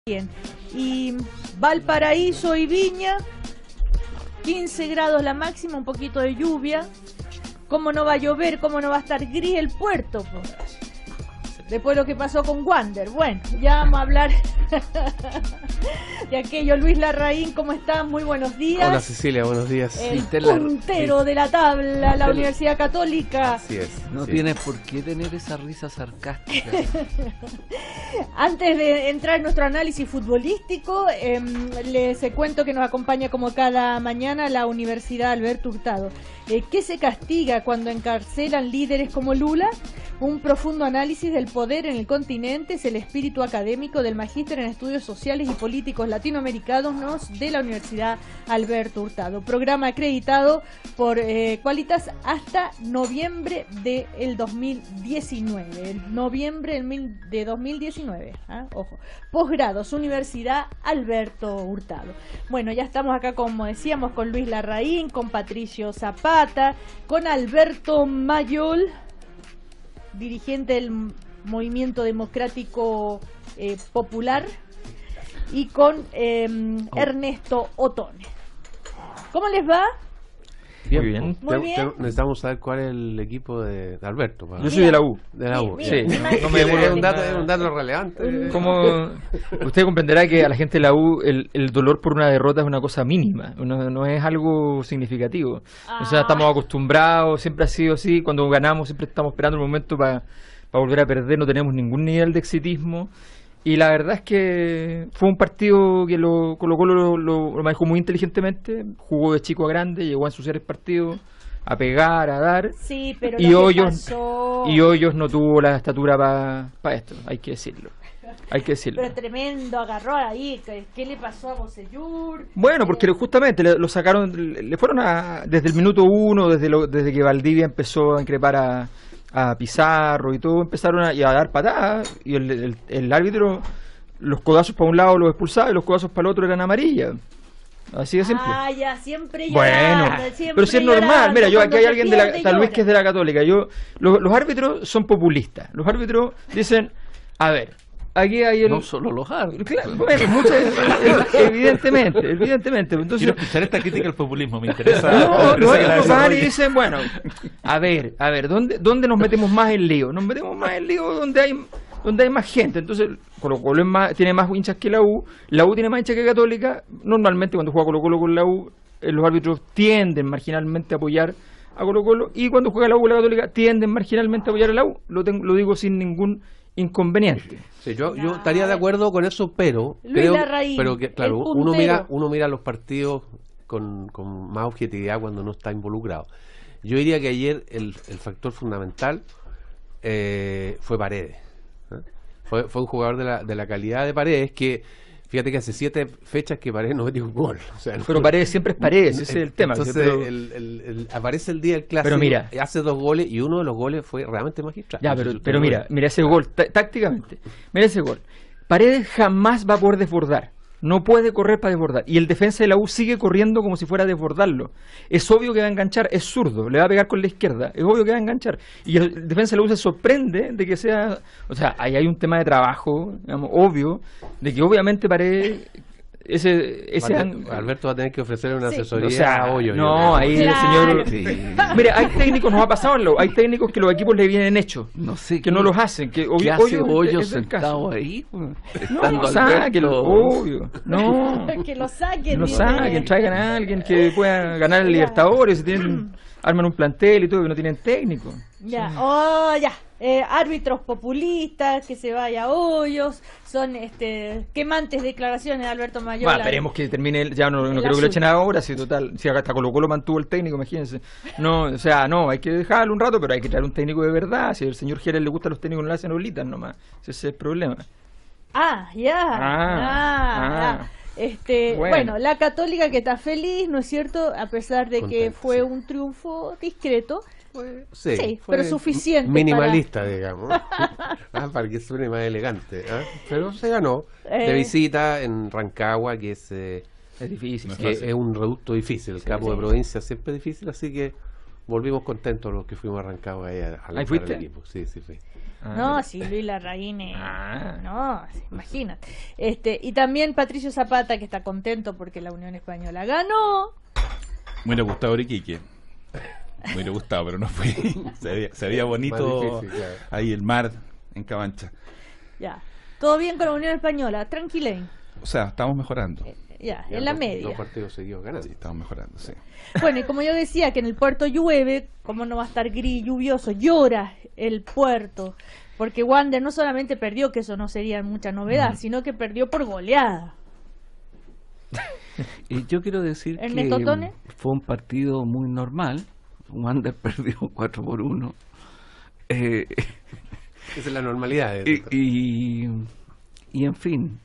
Bien. Y Valparaíso y Viña, 15 grados la máxima, un poquito de lluvia. ¿Cómo no va a llover? ¿Cómo no va a estar gris el puerto? Pues? Después lo que pasó con Wander. Bueno, ya vamos a hablar de aquello. Luis Larraín, ¿cómo estás? Muy buenos días. Hola Cecilia, buenos días. El puntero de la tabla, la Universidad Católica. Así es. No tienes por qué tener esa risa sarcástica. Antes de entrar en nuestro análisis futbolístico, les cuento que nos acompaña como cada mañana la Universidad Alberto Hurtado. ¿Qué se castiga cuando encarcelan líderes como Lula? Un profundo análisis del poder en el continente es el espíritu académico del Magíster en Estudios Sociales y Políticos Latinoamericanos de la Universidad Alberto Hurtado. Programa acreditado por Qualitas hasta noviembre del 2019. Noviembre de 2019. Ojo. Posgrados, Universidad Alberto Hurtado. Bueno, ya estamos acá, como decíamos, con Luis Larraín, con Patricio Zapata, con Alberto Mayol, dirigente del Movimiento Democrático Popular, y con Ernesto Otone. ¿Cómo les va? Muy bien. Muy bien. Necesitamos saber cuál es el equipo de Alberto. Yo soy de la U. De la U. Sí, no me es un dato relevante. Como usted comprenderá que a la gente de la U el dolor por una derrota es una cosa mínima, no es algo significativo. O sea, estamos acostumbrados, siempre ha sido así, cuando ganamos siempre estamos esperando el momento para volver a perder, no tenemos ningún nivel de exitismo. Y la verdad es que fue un partido que Colo-Colo lo manejó muy inteligentemente, jugó de chico a grande, llegó a ensuciar el partido, a pegar, a dar. Sí, pero y Hoyos no tuvo la estatura para esto, hay que decirlo. Pero tremendo, agarró ahí. ¿Qué le pasó a Bocellur? Bueno, porque justamente lo sacaron, le fueron desde el minuto 1, desde que Valdivia empezó a increpar a Pizarro y todo, empezaron a dar patadas, y el árbitro, los codazos para un lado los expulsaba y los codazos para el otro eran amarillas. Así de simple. Ya, siempre bueno, pero si es normal. Mira, aquí hay alguien de tal vez que es de la Católica. Los árbitros son populistas. Los árbitros dicen, a ver, aquí hay no solo los árbitros. Claro, bueno, evidentemente. Entonces, quiero escuchar esta crítica al populismo, me interesa. Los van y dicen, bueno, a ver, ¿dónde nos metemos más en lío? Nos metemos más en lío donde hay más gente. Entonces, Colo-Colo tiene más hinchas que la U tiene más hinchas que Católica. Normalmente cuando juega Colo-Colo con la U, los árbitros tienden marginalmente a apoyar a Colo-Colo, y cuando juega la U con la Católica tienden marginalmente a apoyar a la U. Lo digo sin ningún inconveniente. Sí, yo estaría de acuerdo con eso, pero que claro, uno mira los partidos con más objetividad cuando no está involucrado. Yo diría que ayer el factor fundamental fue Paredes. Fue un jugador de la calidad de Paredes, que fíjate que hace 7 fechas que Paredes no metió un gol. O sea, pero Paredes siempre es Paredes, ese es el tema. Entonces, aparece el día del clásico, pero mira, hace 2 goles y uno de los goles fue realmente magistral. Ya, pero mira ese gol, tácticamente. Mira ese gol. Paredes jamás va a poder desbordar. No puede correr para desbordar. Y el defensa de la U sigue corriendo como si fuera a desbordarlo. Es obvio que va a enganchar, es zurdo, le va a pegar con la izquierda. Es obvio que va a enganchar. Y el defensa de la U se sorprende de que sea... O sea, ahí hay un tema de trabajo, digamos, obvio, de que obviamente Paredes... Alberto va a tener que ofrecerle una asesoría, o sea, a Hoyo. No, ahí claro. El señor... Sí. Mira, hay técnicos, nos ha pasado en hay técnicos que los equipos le vienen hechos, no sé, que no los hacen. ¿Qué hace Hoyo sentado ahí? No, sáquenlo, obvio. No, que lo saquen. Traigan a alguien que pueda ganar el Libertadores, arman un plantel y todo, que no tienen técnico. Ya, árbitros populistas, que se vaya a Hoyos, son quemantes declaraciones de Alberto Mayol. Bueno, esperemos que termine, ya no creo que lo echen ahora, si hasta Colo-Colo mantuvo el técnico, imagínense. No, o sea, no, hay que dejarlo un rato, pero hay que traer un técnico de verdad. Si al señor Jerez le gustan los técnicos, no le hacen bolitas nomás. Ese es el problema. Bueno, la Católica, que está feliz, ¿no es cierto? A pesar de que fue un triunfo discreto. Sí, pero suficiente. Minimalista, digamos. Para que suene más elegante. Pero se ganó de visita en Rancagua, que es difícil. Es un reducto difícil. El campo de provincia siempre es difícil, así que volvimos contentos los que fuimos a Rancagua. ¿Ahí fuiste? El equipo. Sí, fui. No, sí, Luis Larraín, no, imagínate. Y también Patricio Zapata, que está contento porque la Unión Española ganó. Muy Gustavo Oriquique. Muy Gustavo, pero no fue. Se veía bonito difícil, claro. Ahí el mar en Cabancha. Ya, todo bien con la Unión Española, tranquilen. O sea, estamos mejorando. Ya, en la media. 2 partidos seguidos ganando. Sí, estamos mejorando, sí. Bueno, y como yo decía que en el puerto llueve, como no va a estar gris, lluvioso, llora el puerto, porque Wander no solamente perdió, que eso no sería mucha novedad, sino que perdió por goleada. Y yo quiero decir Ernesto que Tone. Fue un partido muy normal. Wander perdió 4-1. Esa es la normalidad. Y en fin,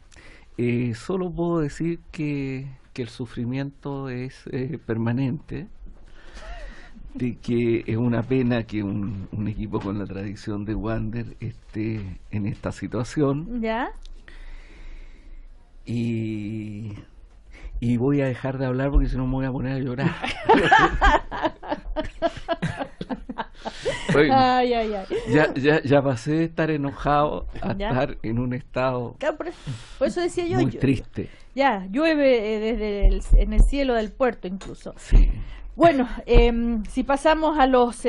solo puedo decir que el sufrimiento es permanente, de que es una pena que un equipo con la tradición de Wander esté en esta situación. ¿Ya? Y voy a dejar de hablar porque si no me voy a poner a llorar. Oye, ay. Ya pasé de estar enojado a estar en un estado por eso decía yo, muy triste. Ya, llueve en el cielo del puerto incluso. Sí. Bueno, si pasamos a los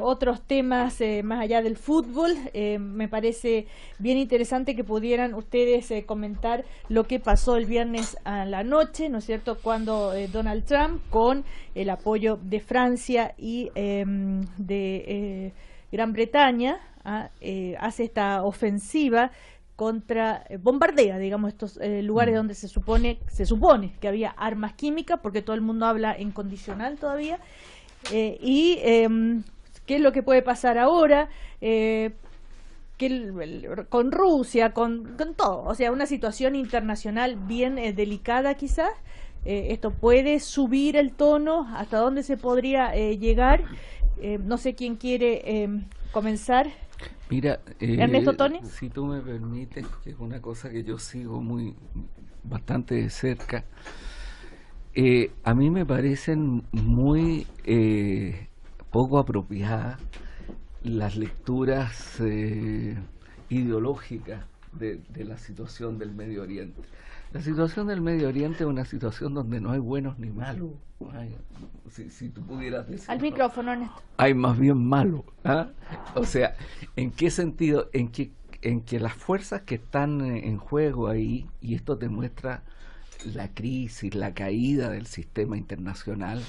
otros temas más allá del fútbol, me parece bien interesante que pudieran ustedes comentar lo que pasó el viernes a la noche, ¿no es cierto?, cuando Donald Trump, con el apoyo de Francia y de Gran Bretaña, hace esta ofensiva bombardea, digamos, estos lugares donde se supone que había armas químicas, porque todo el mundo habla en condicional todavía, y qué es lo que puede pasar ahora, con Rusia, con todo, o sea, una situación internacional bien delicada quizás. Esto puede subir el tono, hasta dónde se podría llegar. No sé quién quiere comenzar. Mira, Ernesto Tone. Si tú me permites, que es una cosa que yo sigo bastante de cerca, a mí me parecen muy poco apropiadas las lecturas ideológicas de la situación del Medio Oriente. La situación del Medio Oriente es una situación donde no hay buenos ni malos. Si tú pudieras decir. Al micrófono, Ernesto. Hay más bien malos. O sea, ¿en qué sentido? En que las fuerzas que están en juego ahí, y esto demuestra la crisis, la caída del sistema internacional,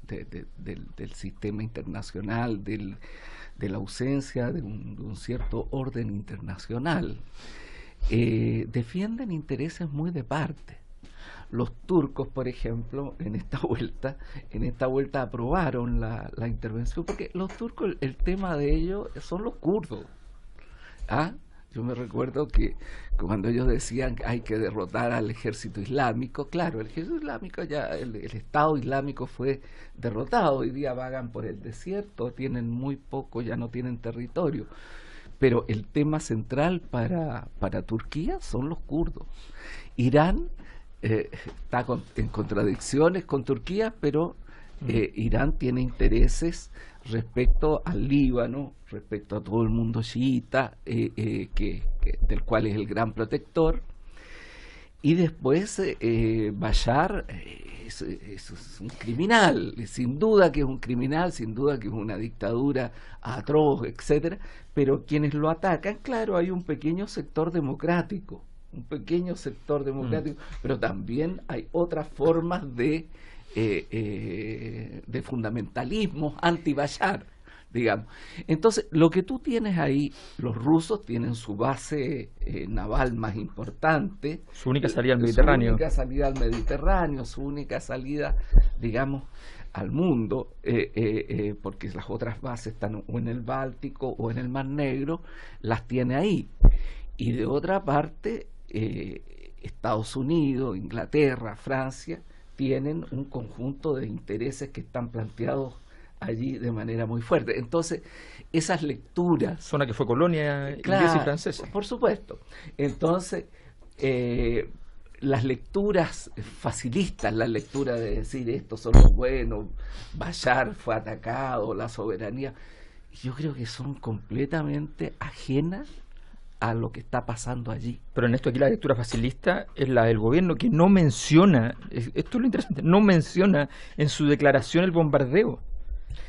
del sistema internacional, de la ausencia de un cierto orden internacional. Defienden intereses muy de parte. Los turcos, por ejemplo, en esta vuelta aprobaron la intervención, porque los turcos, el tema de ellos son los kurdos. Yo me recuerdo que cuando ellos decían que hay que derrotar al ejército islámico, claro, el ejército islámico ya, el Estado islámico fue derrotado, hoy día vagan por el desierto, tienen muy poco, ya no tienen territorio. Pero el tema central para Turquía son los kurdos. Irán está en contradicciones con Turquía, pero Irán tiene intereses respecto al Líbano, respecto a todo el mundo chiita, del cual es el gran protector. Y después Bashar es un criminal, sin duda que es un criminal, sin duda que es una dictadura atroz, etcétera, pero quienes lo atacan, claro, hay un pequeño sector democrático, pero también hay otras formas de fundamentalismo anti-Bashar, digamos. Entonces, lo que tú tienes ahí, los rusos tienen su base naval más importante, su única salida al Mediterráneo, su única salida, digamos, al mundo, porque las otras bases están o en el Báltico o en el Mar Negro, las tiene ahí. Y de otra parte, Estados Unidos, Inglaterra, Francia, tienen un conjunto de intereses que están planteados allí de manera muy fuerte. Entonces, esas lecturas... Zona que fue colonia inglesa y francesa. Por supuesto. Entonces, las lecturas facilistas, la lectura de decir estos son los buenos, Bashar fue atacado, la soberanía, yo creo que son completamente ajenas a lo que está pasando allí. Pero en esto aquí la lectura facilista es la del gobierno, que no menciona, esto es lo interesante, no menciona en su declaración el bombardeo.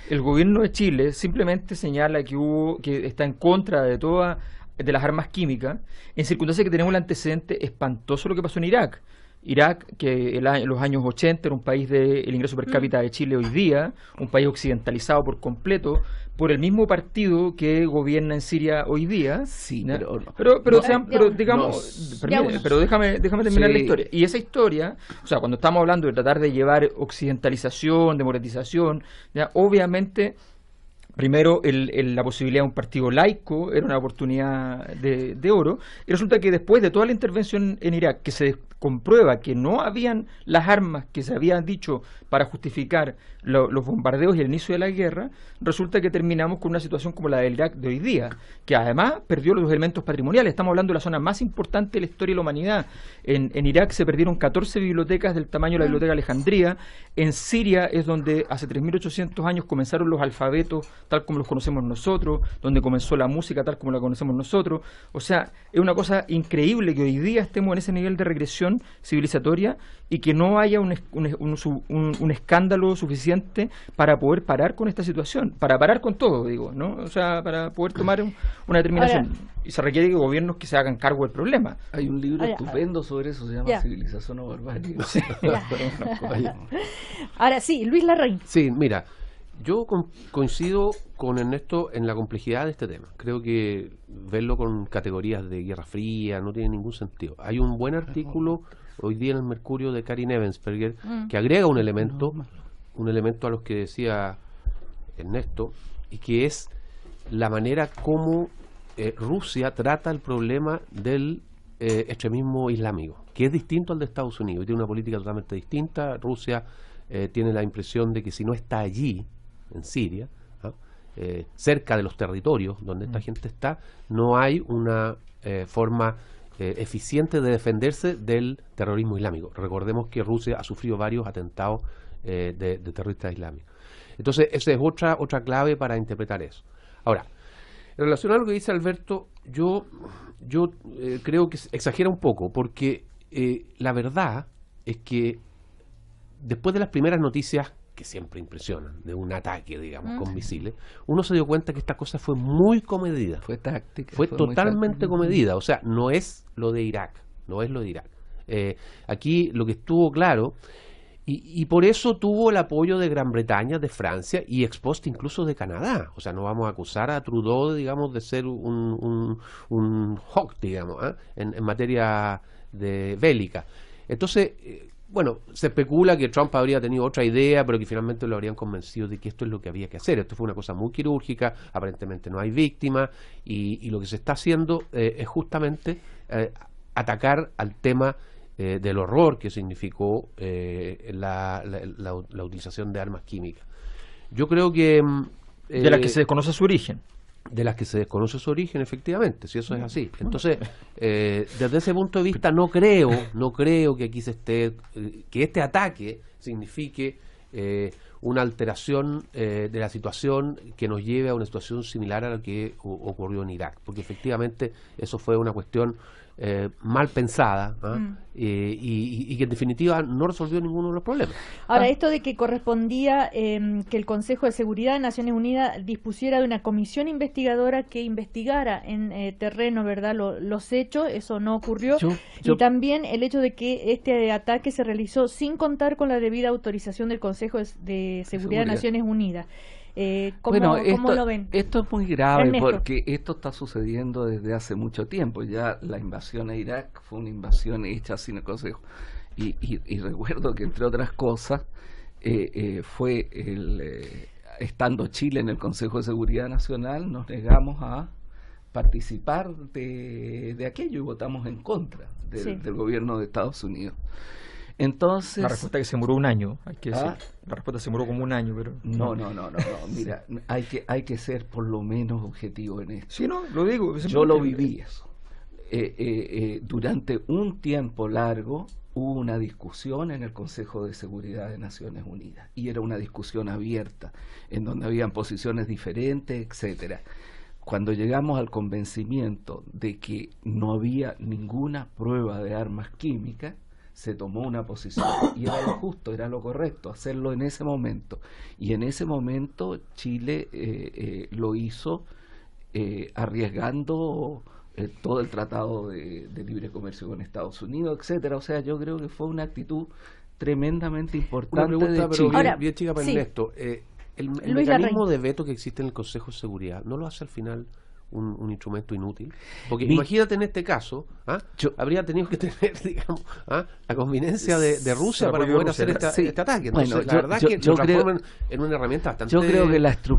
El gobierno de Chile simplemente señala que está en contra de todas de las armas químicas, en circunstancias que tenemos el antecedente espantoso de lo que pasó en Irak. Irak, que en los años 80 era un país del ingreso per cápita de Chile hoy día, un país occidentalizado por completo, por el mismo partido que gobierna en Siria hoy día. Sí, pero déjame terminar la historia. Y esa historia, o sea, cuando estamos hablando de tratar de llevar occidentalización, democratización, ya, obviamente, primero la posibilidad de un partido laico era una oportunidad de oro, y resulta que después de toda la intervención en Irak, que se comprueba que no habían las armas que se habían dicho para justificar los bombardeos y el inicio de la guerra, resulta que terminamos con una situación como la del Irak de hoy día, que además perdió los elementos patrimoniales. Estamos hablando de la zona más importante de la historia de la humanidad. En Irak se perdieron 14 bibliotecas del tamaño de la Biblioteca de Alejandría. En Siria es donde hace 3.800 años comenzaron los alfabetos tal como los conocemos nosotros, donde comenzó la música tal como la conocemos nosotros. O sea, es una cosa increíble que hoy día estemos en ese nivel de regresión civilizatoria y que no haya un escándalo suficiente para poder parar con esta situación, para parar con todo, digo, ¿no? O sea, para poder tomar una determinación. Ahora, y se requiere que gobiernos que se hagan cargo del problema. Hay un libro estupendo sobre eso, se llama Civilización o Barbarie. Ahora sí, Luis Larraín. Sí, mira, yo coincido con Ernesto en la complejidad de este tema. Creo que verlo con categorías de Guerra Fría no tiene ningún sentido. Hay un buen artículo hoy día en el Mercurio de Karin Ebensperger que agrega un elemento a los que decía Ernesto, y que es la manera como Rusia trata el problema del extremismo islámico, que es distinto al de Estados Unidos y tiene una política totalmente distinta. Rusia tiene la impresión de que si no está allí, en Siria, cerca de los territorios donde esta gente está, no hay una forma eficiente de defenderse del terrorismo islámico. Recordemos que Rusia ha sufrido varios atentados de terroristas islámicos. Entonces, esa es otra clave para interpretar eso. Ahora, en relación a lo que dice Alberto, yo creo que exagera un poco, porque la verdad es que después de las primeras noticias, que siempre impresionan, de un ataque, digamos, con misiles, uno se dio cuenta que esta cosa fue muy comedida. Fue táctica. Fue totalmente comedida. O sea, no es lo de Irak. Aquí lo que estuvo claro, y por eso tuvo el apoyo de Gran Bretaña, de Francia y ex post incluso de Canadá. O sea, no vamos a acusar a Trudeau, digamos, de ser un hawk, digamos, en materia de bélica. Entonces, bueno, se especula que Trump habría tenido otra idea, pero que finalmente lo habrían convencido de que esto es lo que había que hacer. Esto fue una cosa muy quirúrgica, aparentemente no hay víctimas, y lo que se está haciendo es justamente atacar al tema del horror que significó la utilización de armas químicas. Yo creo que... de las que se desconoce su origen. De las que se desconoce su origen, efectivamente, si eso es así. Entonces, desde ese punto de vista, no creo que aquí que este ataque signifique una alteración de la situación que nos lleve a una situación similar a la que ocurrió en Irak, porque efectivamente eso fue una cuestión mal pensada y que en definitiva no resolvió ninguno de los problemas. Ahora, esto de que correspondía que el Consejo de Seguridad de Naciones Unidas dispusiera de una comisión investigadora que investigara en terreno, ¿verdad?, los hechos, eso no ocurrió. Y también el hecho de que este ataque se realizó sin contar con la debida autorización del Consejo de Seguridad de Naciones Unidas. ¿Cómo lo ven? Esto es muy grave, Ernesto, porque esto está sucediendo desde hace mucho tiempo. Ya la invasión a Irak fue una invasión hecha sin el Consejo. Y recuerdo que, entre otras cosas, fue estando Chile en el Consejo de Seguridad Nacional, nos negamos a participar de aquello y votamos en contra del gobierno de Estados Unidos. Entonces, la respuesta que se demoró un año, hay que decir. La respuesta se demoró como un año, pero no, mira, hay que ser por lo menos objetivo en esto. Sí, no, lo digo. Yo lo viví eso. durante un tiempo largo hubo una discusión en el Consejo de Seguridad de Naciones Unidas, y era una discusión abierta, en donde habían posiciones diferentes, etcétera. Cuando llegamos al convencimiento de que no había ninguna prueba de armas químicas, se tomó una posición, y era lo justo, era lo correcto, hacerlo en ese momento. Y en ese momento Chile lo hizo arriesgando todo el tratado de libre comercio con Estados Unidos, etcétera. O sea, yo creo que fue una actitud tremendamente importante. Una pregunta, de pero Chile. bien chica para Ernesto. El mecanismo de veto que existe en el Consejo de Seguridad, ¿no lo hace al final un instrumento inútil? Porque imagínate en este caso, habría tenido que tener, digamos, la conveniencia de Rusia para poder hacer este ataque. Entonces, la verdad es que lo transforman en una herramienta bastante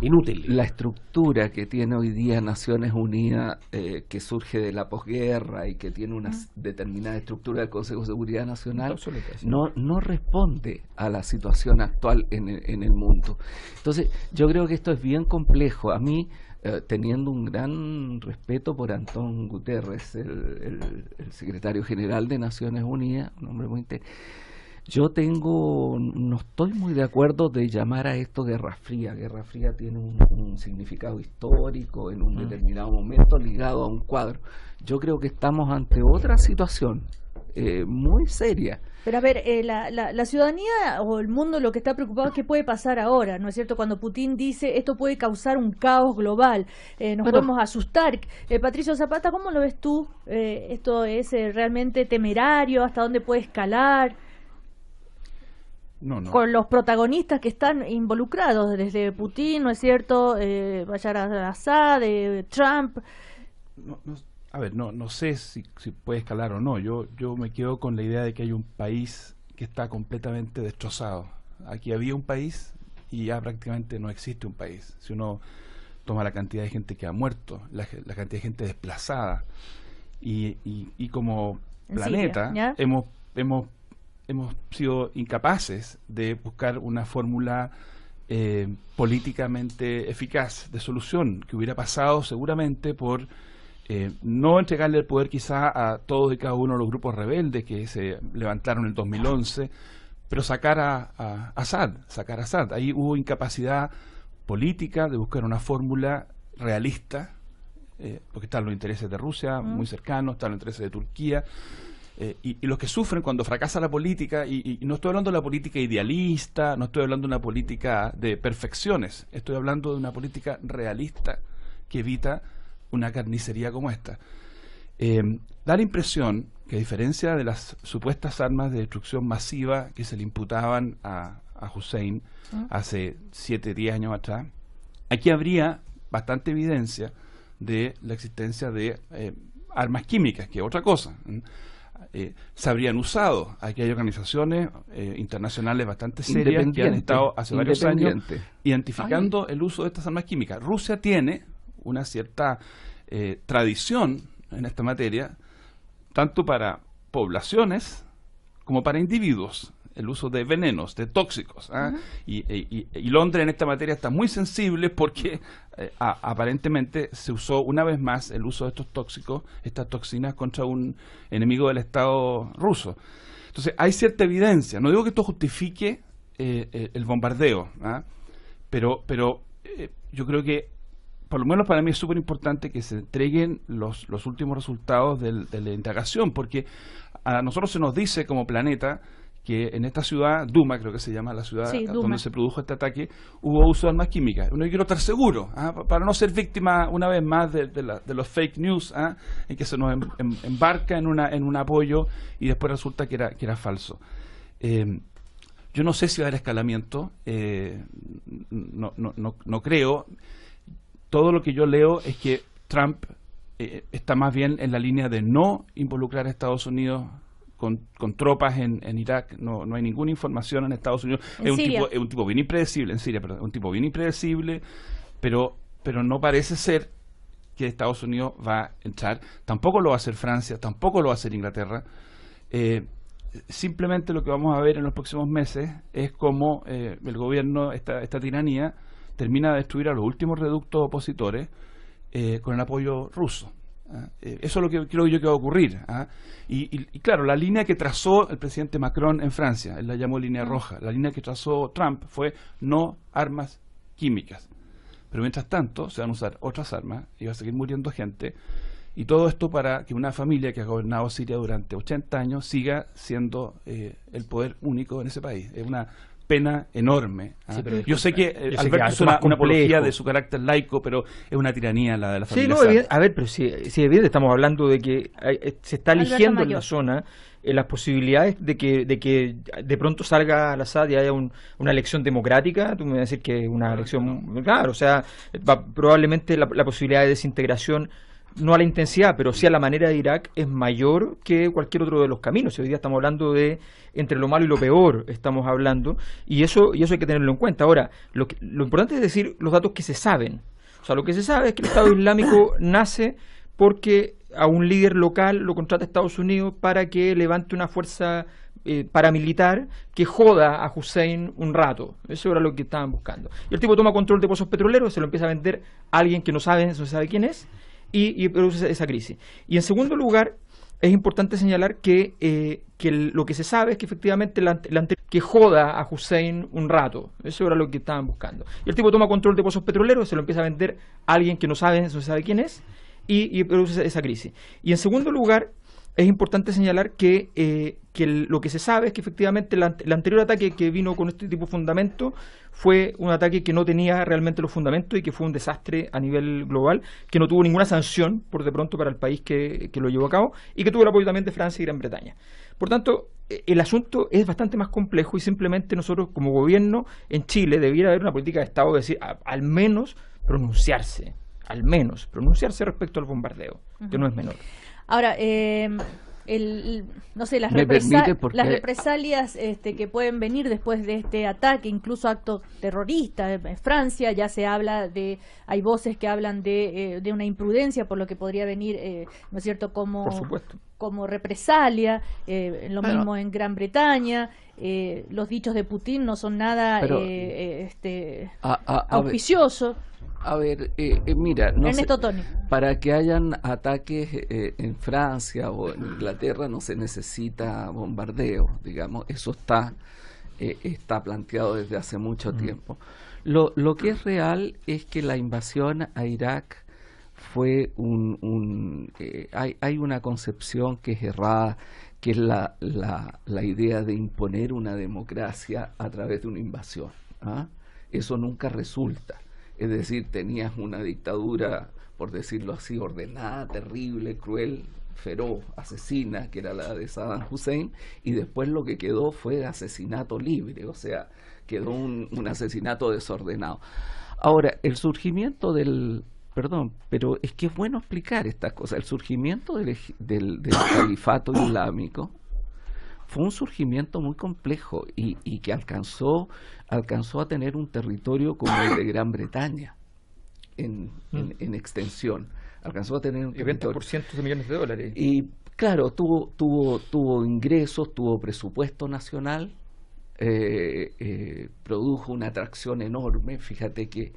inútil. La estructura que tiene hoy día Naciones Unidas, que surge de la posguerra y que tiene una determinada estructura del Consejo de Seguridad Nacional, no responde a la situación actual en el mundo. Entonces, yo creo que esto es bien complejo. A mí, teniendo un gran respeto por Antón Guterres, el secretario general de Naciones Unidas, un hombre muy yo no estoy muy de acuerdo de llamar a esto Guerra Fría. Guerra Fría tiene un significado histórico en un determinado momento ligado a un cuadro. Yo creo que estamos ante otra situación muy seria. Pero a ver, la ciudadanía o el mundo lo que está preocupado es qué puede pasar ahora, ¿no es cierto? Cuando Putin dice esto puede causar un caos global, nos podemos asustar. Patricio Zapata, ¿cómo lo ves tú? ¿Esto es realmente temerario? ¿Hasta dónde puede escalar? No. Con los protagonistas que están involucrados, desde Putin, ¿no es cierto? Bashar al-Assad, Trump. A ver, no sé si puede escalar o no. Yo me quedo con la idea de que hay un país que está completamente destrozado. Aquí había un país y ya prácticamente no existe un país. Si uno toma la cantidad de gente que ha muerto, la cantidad de gente desplazada, y como planeta hemos sido incapaces de buscar una fórmula políticamente eficaz de solución, que hubiera pasado seguramente por no entregarle el poder quizá a todos y cada uno de los grupos rebeldes que se levantaron en el 2011, pero sacar a Assad. Ahí hubo incapacidad política de buscar una fórmula realista, porque están los intereses de Rusia muy cercanos, están los intereses de Turquía, y los que sufren cuando fracasa la política, y no estoy hablando de la política idealista, no estoy hablando de una política de perfecciones, estoy hablando de una política realista que evita una carnicería como esta. Da la impresión que, a diferencia de las supuestas armas de destrucción masiva que se le imputaban a Hussein hace 7-10 años atrás, aquí habría bastante evidencia de la existencia de armas químicas, que es otra cosa. Se habrían usado. Aquí hay organizaciones internacionales bastante serias que han estado hace varios años identificando el uso de estas armas químicas. Rusia tiene una cierta tradición en esta materia, tanto para poblaciones como para individuos, el uso de venenos, de tóxicos. Y Londres en esta materia está muy sensible porque aparentemente se usó una vez más el uso de estos tóxicos, estas toxinas, contra un enemigo del Estado ruso. Entonces hay cierta evidencia. No digo que esto justifique el bombardeo, pero yo creo que por lo menos para mí es súper importante que se entreguen los últimos resultados de la indagación, porque a nosotros se nos dice como planeta que en esta ciudad, Duma creo que se llama la ciudad donde se produjo este ataque, hubo uso de armas químicas. Yo quiero estar seguro, para no ser víctima una vez más de los fake news, en que se nos embarca en un apoyo y después resulta que era falso. Yo no sé si va a haber escalamiento, no creo. Todo lo que yo leo es que Trump está más bien en la línea de no involucrar a Estados Unidos con tropas en Irak. No hay ninguna información en Estados Unidos. Es un tipo bien impredecible, en Siria, perdón, un tipo bien impredecible, pero no parece ser que Estados Unidos va a entrar. Tampoco lo va a hacer Francia, tampoco lo va a hacer Inglaterra. Simplemente lo que vamos a ver en los próximos meses es cómo el gobierno, esta tiranía, termina de destruir a los últimos reductos opositores con el apoyo ruso. Eso es lo que creo yo que va a ocurrir. Y claro, la línea que trazó el presidente Macron en Francia, él la llamó línea roja, la línea que trazó Trump fue no armas químicas. Pero mientras tanto se van a usar otras armas y va a seguir muriendo gente. Y todo esto para que una familia que ha gobernado Siria durante 80 años siga siendo el poder único en ese país. Es una pena enorme. Sí, yo sé que Alberto es una apología de su carácter laico, pero es una tiranía la de la familia. Sí, a ver, pero sí, evidente, estamos hablando de que se está eligiendo en la zona las posibilidades de que de pronto salga Al-Assad y haya una elección democrática. Tú me vas a decir que una elección, claro, o sea, probablemente la posibilidad de desintegración, no a la intensidad, pero sí a la manera de Irak, es mayor que cualquier otro de los caminos. Hoy día estamos hablando de entre lo malo y lo peor, estamos hablando, y eso hay que tenerlo en cuenta. Ahora, lo importante es decir los datos que se saben. O sea, lo que se sabe es que el Estado Islámico nace porque a un líder local lo contrata Estados Unidos para que levante una fuerza paramilitar que joda a Hussein un rato. Eso era lo que estaban buscando. Y el tipo toma control de pozos petroleros, se lo empieza a vender a alguien que no sabe quién es, y produce esa crisis. Y en segundo lugar, es importante señalar que lo que se sabe es que efectivamente que joda a Hussein un rato. Eso era lo que estaban buscando. Y el tipo toma control de pozos petroleros, se lo empieza a vender a alguien que no sabe quién es, y produce esa crisis. Y en segundo lugar, es importante señalar que lo que se sabe es que efectivamente el anterior ataque que vino con este tipo de fundamento fue un ataque que no tenía realmente los fundamentos y que fue un desastre a nivel global, que no tuvo ninguna sanción por de pronto para el país que lo llevó a cabo, y que tuvo el apoyo también de Francia y Gran Bretaña. Por tanto, el asunto es bastante más complejo, y simplemente nosotros como gobierno en Chile debiera haber una política de Estado de decir al menos pronunciarse respecto al bombardeo, que no es menor. Ahora, no sé, las represalias que pueden venir después de este ataque, incluso actos terroristas. En Francia ya se habla hay voces que hablan de una imprudencia por lo que podría venir, ¿no es cierto?, como represalia. Mismo en Gran Bretaña. Los dichos de Putin no son nada auspiciosos. A ver, mira, para que hayan ataques en Francia o en Inglaterra no se necesita bombardeo, digamos, eso está planteado desde hace mucho tiempo. Lo que es real es que la invasión a Irak fue hay una concepción que es errada, que es la idea de imponer una democracia a través de una invasión. Eso nunca resulta. Es decir, tenías una dictadura, por decirlo así, ordenada, terrible, cruel, feroz, asesina, que era la de Saddam Hussein, y después lo que quedó fue asesinato libre, o sea, quedó un asesinato desordenado. Ahora, el surgimiento pero es que es bueno explicar estas cosas. El surgimiento del califato islámico fue un surgimiento muy complejo y que alcanzó a tener un territorio como el de Gran Bretaña en extensión. Alcanzó a tener un territorio. Por cientos de millones de dólares. Y claro, tuvo ingresos, tuvo presupuesto nacional, produjo una atracción enorme. Fíjate que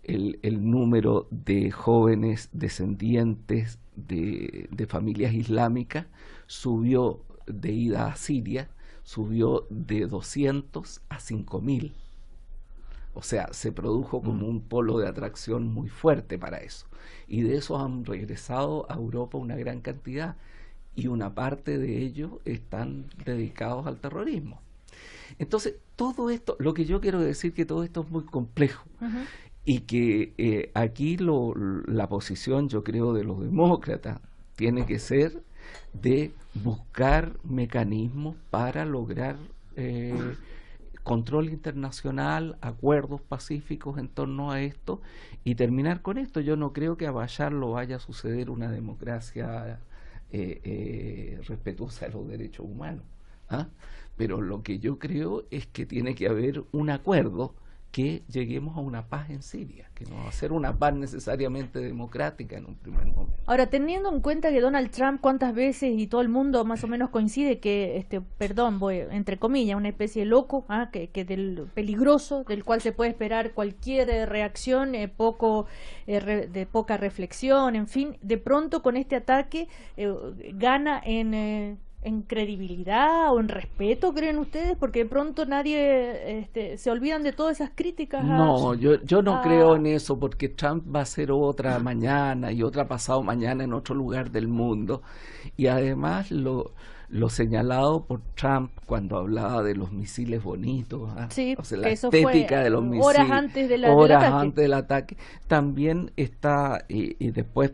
el número de jóvenes descendientes de familias islámicas subió de ida a Siria, subió de 200 a 5.000. O sea, se produjo como un polo de atracción muy fuerte para eso. Y de eso han regresado a Europa una gran cantidad. Y una parte de ellos están dedicados al terrorismo. Entonces, todo esto, lo que yo quiero decir que todo esto es muy complejo. Y que aquí la posición, yo creo, de los demócratas tiene que ser de buscar mecanismos para lograr control internacional, acuerdos pacíficos en torno a esto y terminar con esto. Yo no creo que a Bashar lo vaya a suceder una democracia respetuosa de los derechos humanos, pero lo que yo creo es que tiene que haber un acuerdo que lleguemos a una paz en Siria, que no va a ser una paz necesariamente democrática en un primer momento. Ahora, teniendo en cuenta que Donald Trump cuántas veces y todo el mundo más o menos coincide que, voy entre comillas, una especie de loco, que del peligroso, del cual se puede esperar cualquier reacción, de poca reflexión, en fin, de pronto con este ataque gana en credibilidad o en respeto, ¿creen ustedes? Porque de pronto nadie se olvidan de todas esas críticas. No, yo no creo en eso, porque Trump va a ser otra mañana y otra pasado mañana en otro lugar del mundo. Y además lo señalado por Trump cuando hablaba de los misiles bonitos, sí, o sea, la estética de los misiles, horas antes del ataque, también está, y después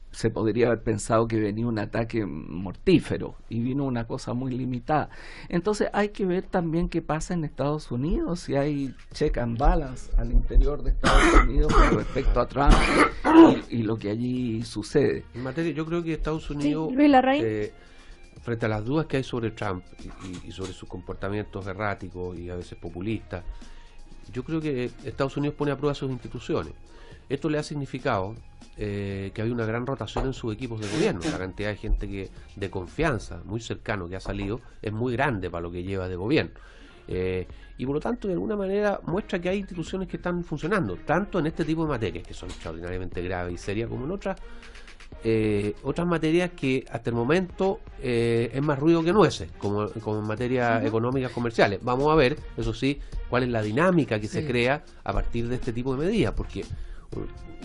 se podría haber pensado que venía un ataque mortífero y vino una cosa muy limitada. Entonces hay que ver también qué pasa en Estados Unidos, si hay check and balance al interior de Estados Unidos con respecto a Trump y lo que allí sucede. En materia, yo creo que Estados Unidos, frente a las dudas que hay sobre Trump y sobre sus comportamientos erráticos y a veces populistas, yo creo que Estados Unidos pone a prueba sus instituciones. Esto le ha significado que hay una gran rotación en sus equipos de gobierno. La cantidad de gente de confianza, muy cercano, que ha salido, es muy grande para lo que lleva de gobierno. Y por lo tanto, de alguna manera, muestra que hay instituciones que están funcionando, tanto en este tipo de materias, que son extraordinariamente graves y serias, como en otras materias que hasta el momento es más ruido que nueces, como en materias económicas comerciales. Vamos a ver, eso sí, cuál es la dinámica que se crea a partir de este tipo de medidas, porque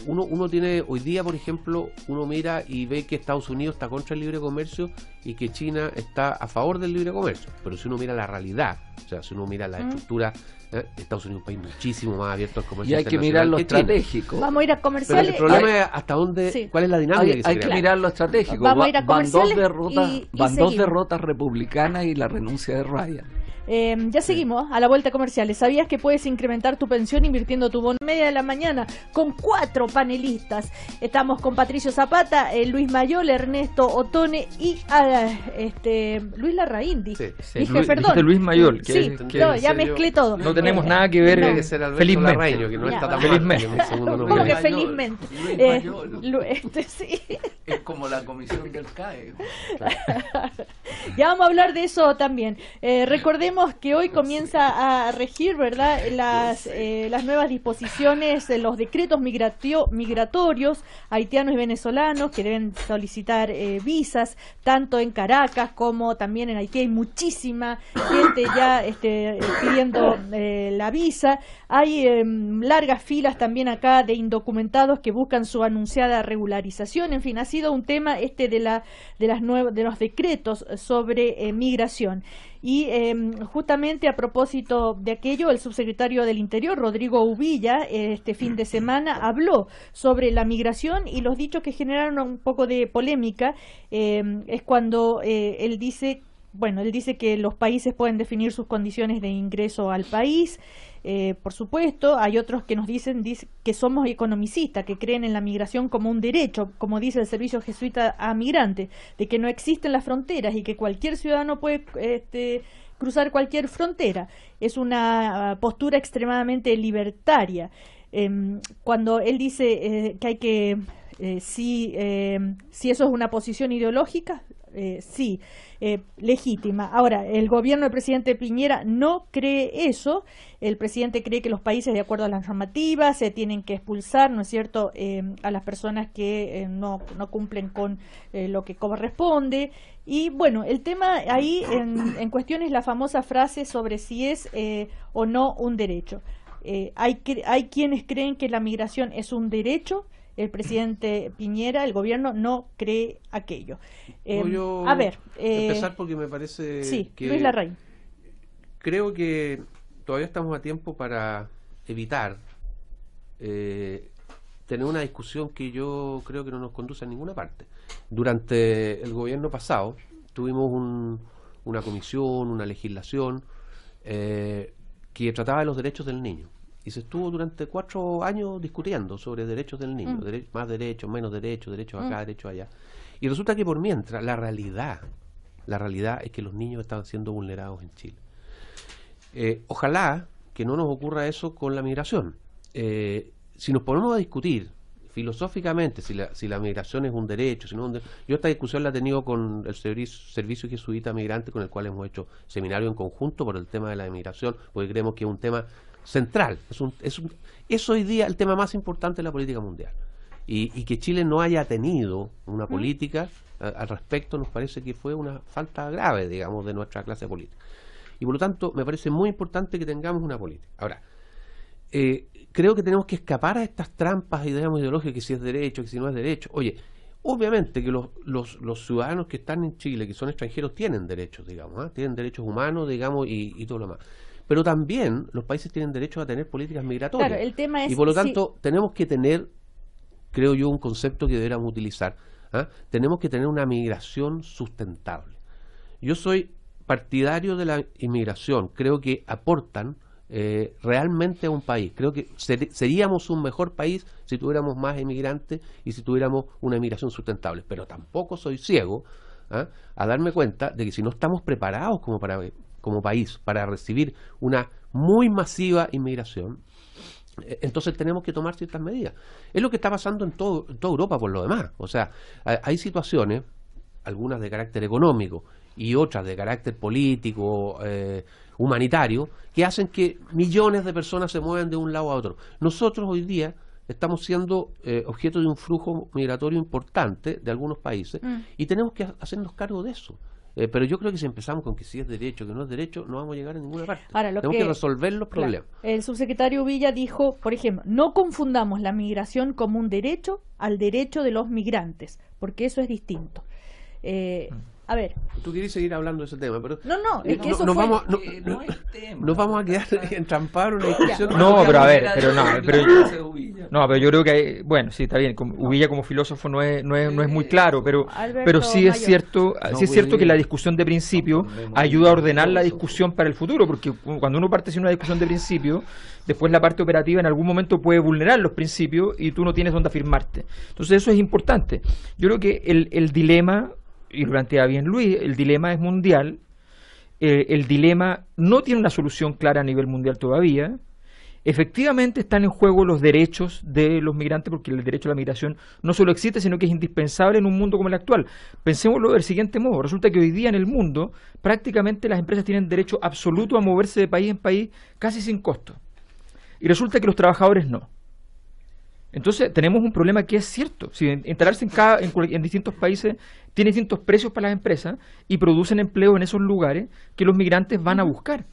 uno tiene hoy día, por ejemplo, uno mira y ve que Estados Unidos está contra el libre comercio y que China está a favor del libre comercio, pero si uno mira la realidad, o sea, si uno mira la estructura, Estados Unidos es un país muchísimo más abierto al comercio. Y hay que mirar lo estratégico. Vamos a ir a comerciales. Pero el problema es hasta dónde, cuál es la dinámica que se crea. Hay que mirar lo estratégico. Vamos a ir a comerciales. Van dos derrotas republicanas y la renuncia de Ryan. Ya seguimos a la vuelta comerciales. ¿Sabías que puedes incrementar tu pensión invirtiendo tu bono media de la mañana con 4 panelistas? Estamos con Patricio Zapata, Luis Mayol, Ernesto Otone y Luis Larraín. Dije, perdón. Luis Mayol. Ya mezclé todo. No tenemos nada que ver, felizmente. Larraín, que no está tan felizmente. ¿Cómo que felizmente? Sí. Es como la comisión del CAE. Ya vamos a hablar de eso también. Recordemos que hoy comienza a regir, ¿verdad?, las nuevas disposiciones, los decretos migratorios haitianos y venezolanos que deben solicitar visas, tanto en Caracas como también en Haití. Hay muchísima gente ya pidiendo la visa. Hay largas filas también acá de indocumentados que buscan su anunciada regularización. En fin, ha sido un tema de los decretos sobre migración. Y justamente a propósito de aquello, el subsecretario del Interior, Rodrigo Uvilla, este fin de semana habló sobre la migración y los dichos que generaron un poco de polémica. Es cuando él dice que los países pueden definir sus condiciones de ingreso al país. Por supuesto, hay otros que nos dicen que somos economicistas, que creen en la migración como un derecho, como dice el Servicio Jesuita a Migrantes, de que no existen las fronteras y que cualquier ciudadano puede cruzar cualquier frontera. Es una postura extremadamente libertaria. Cuando él dice que hay que, si eso es una posición ideológica, sí, legítima. Ahora, el gobierno del presidente Piñera no cree eso. El presidente cree que los países, de acuerdo a las normativas, se tienen que expulsar, ¿no es cierto?, a las personas que no cumplen con lo que corresponde. Y bueno, el tema ahí en cuestión es la famosa frase sobre si es o no un derecho. Hay quienes creen que la migración es un derecho. El presidente Piñera, el gobierno, no cree aquello. A ver. Empezar porque me parece que Luis Larraín. Creo que todavía estamos a tiempo para evitar tener una discusión que yo creo que no nos conduce a ninguna parte. Durante el gobierno pasado tuvimos una comisión, una legislación que trataba de los derechos del niño. Y se estuvo durante 4 años discutiendo sobre derechos del niño, más derechos, menos derechos acá, derechos allá. Y resulta que por mientras, la realidad es que los niños estaban siendo vulnerados en Chile. Ojalá que no nos ocurra eso con la migración. Si nos ponemos a discutir filosóficamente si la migración es un derecho, si no es un derecho. Yo esta discusión la he tenido con el Servicio Jesuita Migrante, con el cual hemos hecho seminario en conjunto por el tema de la migración, porque creemos que es un tema central, es hoy día el tema más importante de la política mundial. Y que Chile no haya tenido una política al respecto nos parece que fue una falta grave, digamos, de nuestra clase política. Y por lo tanto me parece muy importante que tengamos una política. Ahora, creo que tenemos que escapar a estas trampas, digamos, ideológicas, que si es derecho, que si no es derecho. Oye, obviamente que los ciudadanos que están en Chile, que son extranjeros, tienen derechos, digamos, tienen derechos humanos, digamos, y todo lo demás. Pero también los países tienen derecho a tener políticas migratorias. Claro, el tema es, y por lo tanto, tenemos que tener, creo yo, un concepto que deberíamos utilizar. Tenemos que tener una migración sustentable. Yo soy partidario de la inmigración, creo que aportan realmente a un país. Creo que seríamos un mejor país si tuviéramos más inmigrantes y si tuviéramos una inmigración sustentable. Pero tampoco soy ciego a darme cuenta de que si no estamos preparados como país para recibir una muy masiva inmigración, entonces tenemos que tomar ciertas medidas. Es lo que está pasando en toda Europa por lo demás. O sea, hay situaciones, algunas de carácter económico y otras de carácter político, humanitario, que hacen que millones de personas se muevan de un lado a otro. Nosotros hoy día estamos siendo objeto de un flujo migratorio importante de algunos países y tenemos que hacernos cargo de eso. Pero yo creo que si empezamos con que si es derecho, que no es derecho, no vamos a llegar a ninguna parte. Ahora, tenemos que resolver los problemas. El subsecretario Villa dijo, por ejemplo, no confundamos la migración como un derecho al derecho de los migrantes, porque eso es distinto. A ver. Tú quieres seguir hablando de ese tema, pero no, es que eso nos vamos a quedar entrampados en una discusión. No, pero a ver, pero yo creo que hay, bueno, sí, está bien. Uvilla como filósofo no es muy claro, pero sí es cierto, que la discusión de principio ayuda a ordenar la discusión para el futuro, porque cuando uno parte sin una discusión de principio, después la parte operativa en algún momento puede vulnerar los principios y tú no tienes dónde afirmarte. Entonces eso es importante. Yo creo que el dilema, y lo plantea bien Luis, el dilema es mundial, el dilema no tiene una solución clara a nivel mundial todavía. Efectivamente están en juego los derechos de los migrantes, porque el derecho a la migración no solo existe, sino que es indispensable en un mundo como el actual. Pensémoslo del siguiente modo: resulta que hoy día en el mundo prácticamente las empresas tienen derecho absoluto a moverse de país en país casi sin costo, y resulta que los trabajadores no. Entonces tenemos un problema que es cierto. Si instalarse en distintos países tiene distintos precios para las empresas y producen empleo en esos lugares que los migrantes van a buscar.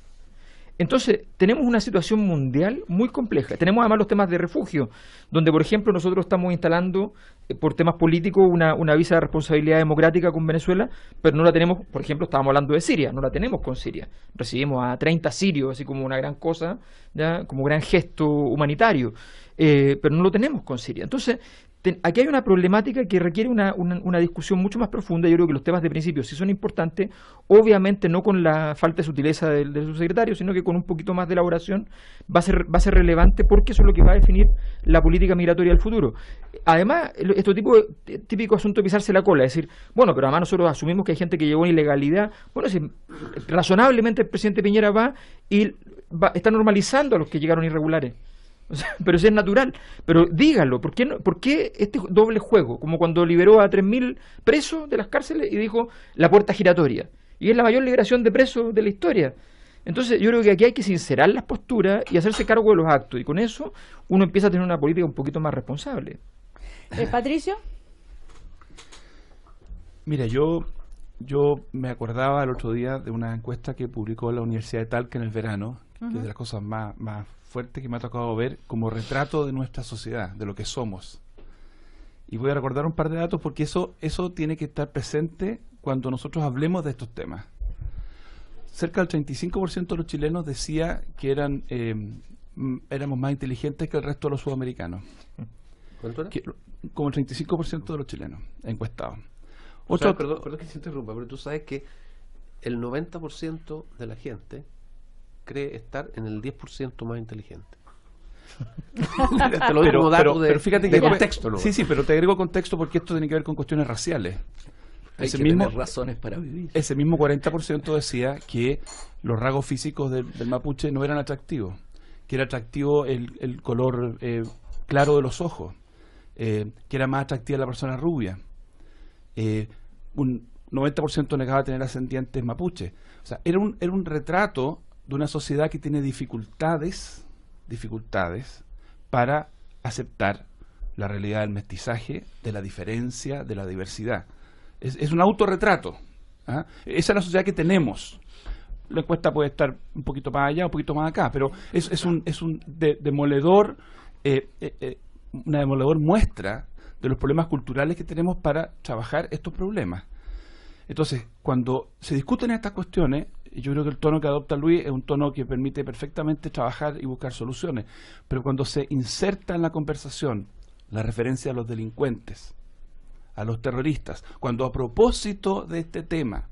Entonces tenemos una situación mundial muy compleja. Tenemos además los temas de refugio, donde por ejemplo nosotros estamos instalando por temas políticos una visa de responsabilidad democrática con Venezuela, pero no la tenemos. Por ejemplo, estábamos hablando de Siria, no la tenemos con Siria. Recibimos a 30 sirios, así como una gran cosa, ¿ya? Como gran gesto humanitario. Pero no lo tenemos con Siria. Entonces, aquí hay una problemática que requiere una discusión mucho más profunda. Yo creo que los temas de principio sí son importantes, obviamente no con la falta de sutileza del subsecretario, sino que con un poquito más de elaboración va a ser relevante, porque eso es lo que va a definir la política migratoria del futuro. Además, este típico asunto de pisarse la cola, es decir, bueno, pero además nosotros asumimos que hay gente que llegó en ilegalidad. Bueno, si razonablemente el presidente Piñera está normalizando a los que llegaron irregulares. O sea, pero si es natural. Pero díganlo, ¿por qué este doble juego? Como cuando liberó a 3.000 presos de las cárceles y dijo la puerta giratoria. Y es la mayor liberación de presos de la historia. Entonces yo creo que aquí hay que sincerar las posturas y hacerse cargo de los actos. Y con eso uno empieza a tener una política un poquito más responsable. ¿Patricio? Mira, yo me acordaba el otro día de una encuesta que publicó la Universidad de Talca en el verano, que es de las cosas más fuerte que me ha tocado ver como retrato de nuestra sociedad, de lo que somos. Y voy a recordar un par de datos porque eso tiene que estar presente cuando nosotros hablemos de estos temas. Cerca del 35% de los chilenos decía que éramos más inteligentes que el resto de los sudamericanos. ¿Cuánto era? Como el 35% de los chilenos encuestados. Perdón que se interrumpa, pero tú sabes que el 90% de la gente cree estar en el 10% más inteligente. Te lo digo como dato pero fíjate que contexto, ¿no? Sí, pero te agrego contexto porque esto tiene que ver con cuestiones raciales. Hay que tener razones para vivir. Ese mismo 40% decía que los rasgos físicos del mapuche no eran atractivos. que era atractivo el color claro de los ojos, que era más atractiva la persona rubia. Un 90% negaba tener ascendientes mapuche. O sea, era un retrato de una sociedad que tiene dificultades para aceptar la realidad del mestizaje, de la diferencia, de la diversidad. Es un autorretrato. ¿Ah? Esa es la sociedad que tenemos. La encuesta puede estar un poquito más allá, un poquito más acá, pero es un demoledor, una demoledor muestra de los problemas culturales que tenemos para trabajar estos problemas. Entonces, cuando se discuten estas cuestiones, yo creo que el tono que adopta Luis es un tono que permite perfectamente trabajar y buscar soluciones, pero cuando se inserta en la conversación la referencia a los delincuentes, a los terroristas, cuando a propósito de este tema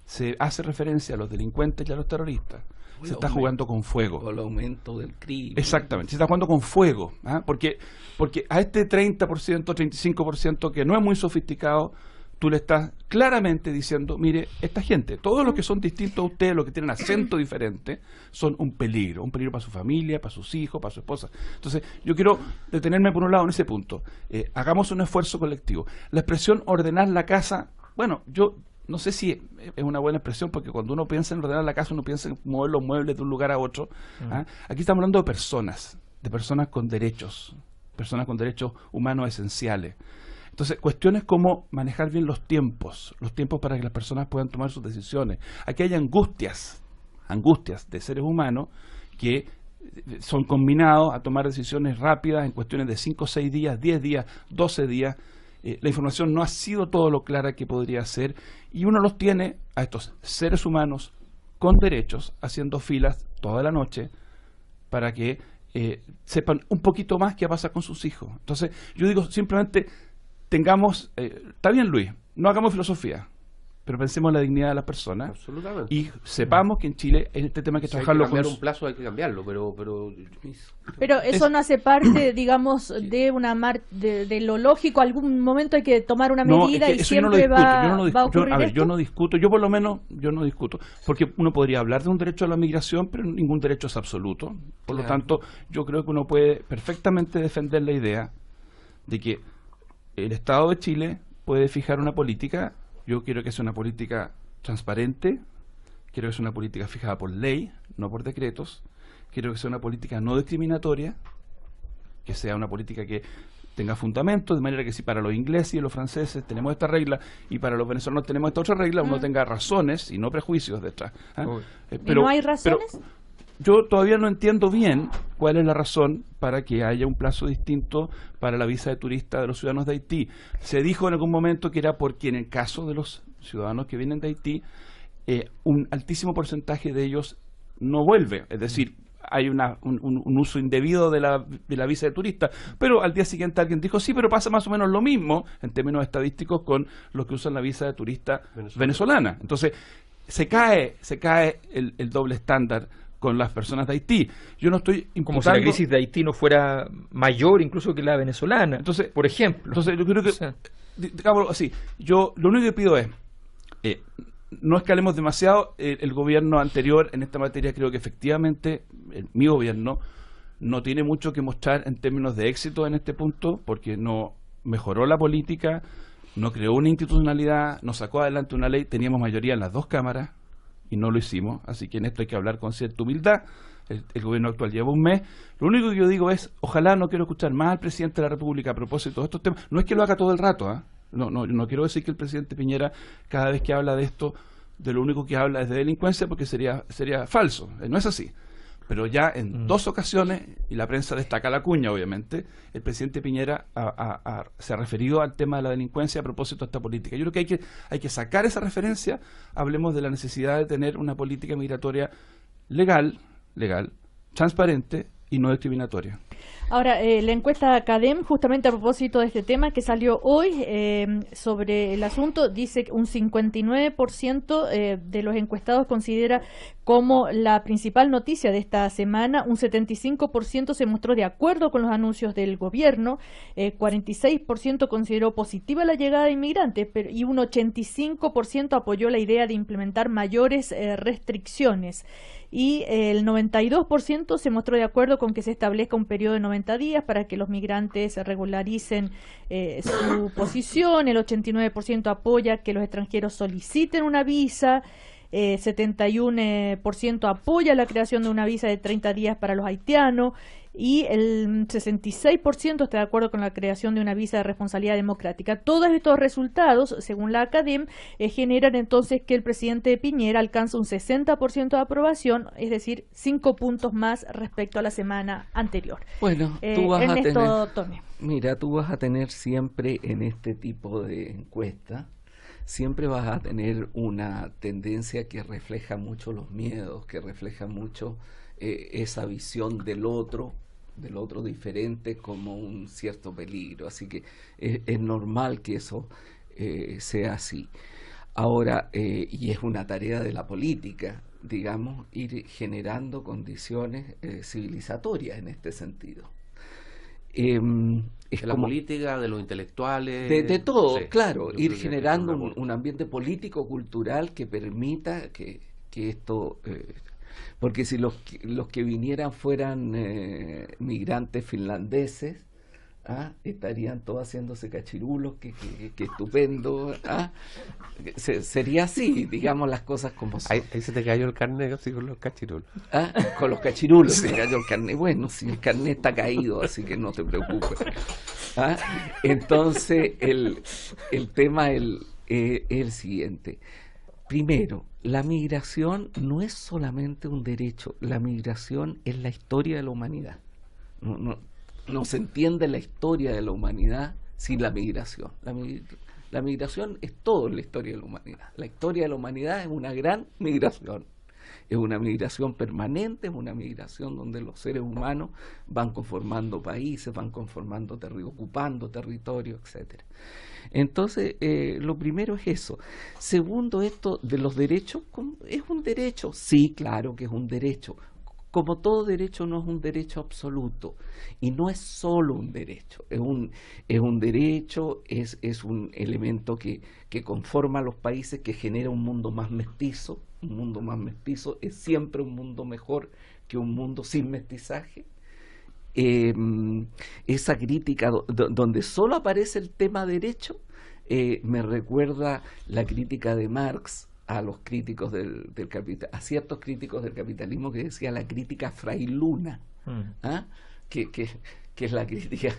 se hace referencia a los delincuentes y a los terroristas, se está jugando con fuego. Con el aumento del crimen. Exactamente, se está jugando con fuego. ¿Ah? Porque a este 30%, 35% que no es muy sofisticado, tú le estás claramente diciendo, mire, esta gente, todos los que son distintos a ustedes, los que tienen acento diferente, son un peligro para su familia, para sus hijos, para su esposa. Entonces, yo quiero detenerme por un lado en ese punto. Hagamos un esfuerzo colectivo. La expresión ordenar la casa, bueno, yo no sé si es una buena expresión, porque cuando uno piensa en ordenar la casa, uno piensa en mover los muebles de un lugar a otro. ¿Ah? Aquí estamos hablando de personas con derechos humanos esenciales. Entonces, cuestiones como manejar bien los tiempos para que las personas puedan tomar sus decisiones. Aquí hay angustias de seres humanos que son combinados a tomar decisiones rápidas en cuestiones de 5, 6 días, 10 días, 12 días. La información no ha sido todo lo clara que podría ser, y uno los tiene a estos seres humanos con derechos haciendo filas toda la noche para que sepan un poquito más qué pasa con sus hijos. Entonces, yo digo simplemente tengamos, está bien Luis, no hagamos filosofía, pero pensemos en la dignidad de las personas. Absolutamente. Y sepamos que en Chile en este tema hay que trabajarlo. Hay que cambiar un plazo, hay que cambiarlo, pero eso no hace parte, digamos, de de lo lógico. Algún momento hay que tomar una medida y siempre va a ocurrir esto. Yo no discuto, yo por lo menos no discuto, porque uno podría hablar de un derecho a la migración, pero ningún derecho es absoluto. Por lo tanto, yo creo que uno puede perfectamente defender la idea de que el Estado de Chile puede fijar una política. Yo quiero que sea una política transparente, quiero que sea una política fijada por ley, no por decretos, quiero que sea una política no discriminatoria, que sea una política que tenga fundamento, de manera que si para los ingleses y los franceses tenemos esta regla y para los venezolanos tenemos esta otra regla, uno tenga razones y no prejuicios detrás. ¿Ah? Pero, ¿no hay razones? Pero yo todavía no entiendo bien cuál es la razón para que haya un plazo distinto para la visa de turista de los ciudadanos de Haití. Se dijo en algún momento que era porque en el caso de los ciudadanos que vienen de Haití, un altísimo porcentaje de ellos no vuelve, es decir, hay un uso indebido de la visa de turista, pero al día siguiente alguien dijo, sí, pero pasa más o menos lo mismo en términos estadísticos con los que usan la visa de turista venezolana. Entonces, se cae el doble estándar con las personas de Haití. Yo no estoy imputando... Como si la crisis de Haití no fuera mayor incluso que la venezolana, entonces, por ejemplo. Entonces, yo creo que, digámoslo así, yo lo único que pido es, no escalemos demasiado. El gobierno anterior en esta materia, creo que efectivamente mi gobierno no tiene mucho que mostrar en términos de éxito en este punto, porque no mejoró la política, no creó una institucionalidad, no sacó adelante una ley. Teníamos mayoría en las dos cámaras y no lo hicimos, así que en esto hay que hablar con cierta humildad. El gobierno actual lleva un mes. Lo único que yo digo es, ojalá, no quiero escuchar más al presidente de la República a propósito de estos temas. No es que lo haga todo el rato, ¿eh? No quiero decir que el presidente Piñera, cada vez que habla de esto, de lo único que habla es de delincuencia, porque sería falso. No es así. Pero ya en dos ocasiones, y la prensa destaca la cuña, obviamente, el presidente Piñera se ha referido al tema de la delincuencia a propósito de esta política. Yo creo que hay que sacar esa referencia. Hablemos de la necesidad de tener una política migratoria legal, transparente y no discriminatoria. Ahora, la encuesta CADEM, justamente a propósito de este tema que salió hoy sobre el asunto, dice que un 59% de los encuestados considera como la principal noticia de esta semana, un 75% se mostró de acuerdo con los anuncios del gobierno, 46% consideró positiva la llegada de inmigrantes y un 85% apoyó la idea de implementar mayores restricciones. Y el 92% se mostró de acuerdo con que se establezca un periodo de 90 días para que los migrantes regularicen su posición, el 89% apoya que los extranjeros soliciten una visa, 71% apoya la creación de una visa de 30 días para los haitianos y el 66% está de acuerdo con la creación de una visa de responsabilidad democrática. Todos estos resultados, según la Academ, generan entonces que el presidente Piñera alcanza un 60% de aprobación, es decir, 5 puntos más respecto a la semana anterior. Bueno, tú vas Ernesto, a tener, Tome. Mira, tú vas a tener siempre en este tipo de encuesta, siempre vas a tener una tendencia que refleja mucho los miedos, que refleja mucho esa visión del otro diferente como un cierto peligro. Así que es normal que eso sea así. Ahora, y es una tarea de la política, digamos, ir generando condiciones civilizatorias en este sentido. De la política, de los intelectuales... De todo, sí, claro, ir generando un ambiente político-cultural que permita que esto... porque si los que vinieran fueran migrantes finlandeses, estarían todos haciéndose cachirulos, que estupendo, sería así, digamos las cosas como son. Ahí se te cayó el carnet así con los cachirulos. Con los cachirulos se cayó el carnet. Bueno, si el carnet está caído, así que no te preocupes. Entonces el tema es el siguiente. Primero, la migración no es solamente un derecho, la migración es la historia de la humanidad. No se entiende la historia de la humanidad sin la migración. La migración es todo en la historia de la humanidad. La historia de la humanidad es una gran migración. Es una migración permanente, es una migración donde los seres humanos van conformando países, van conformando ocupando territorios, etcétera. Entonces, lo primero es eso. Segundo, esto de los derechos, ¿es un derecho? Sí, claro que es un derecho. Como todo derecho, no es un derecho absoluto y no es solo un derecho, es un derecho, es un elemento que conforma a los países, que genera un mundo más mestizo. Un mundo más mestizo es siempre un mundo mejor que un mundo sin mestizaje. Esa crítica donde solo aparece el tema derecho me recuerda la crítica de Marx a los críticos del capital, a ciertos críticos del capitalismo, que decía la crítica frailuna, que es la crítica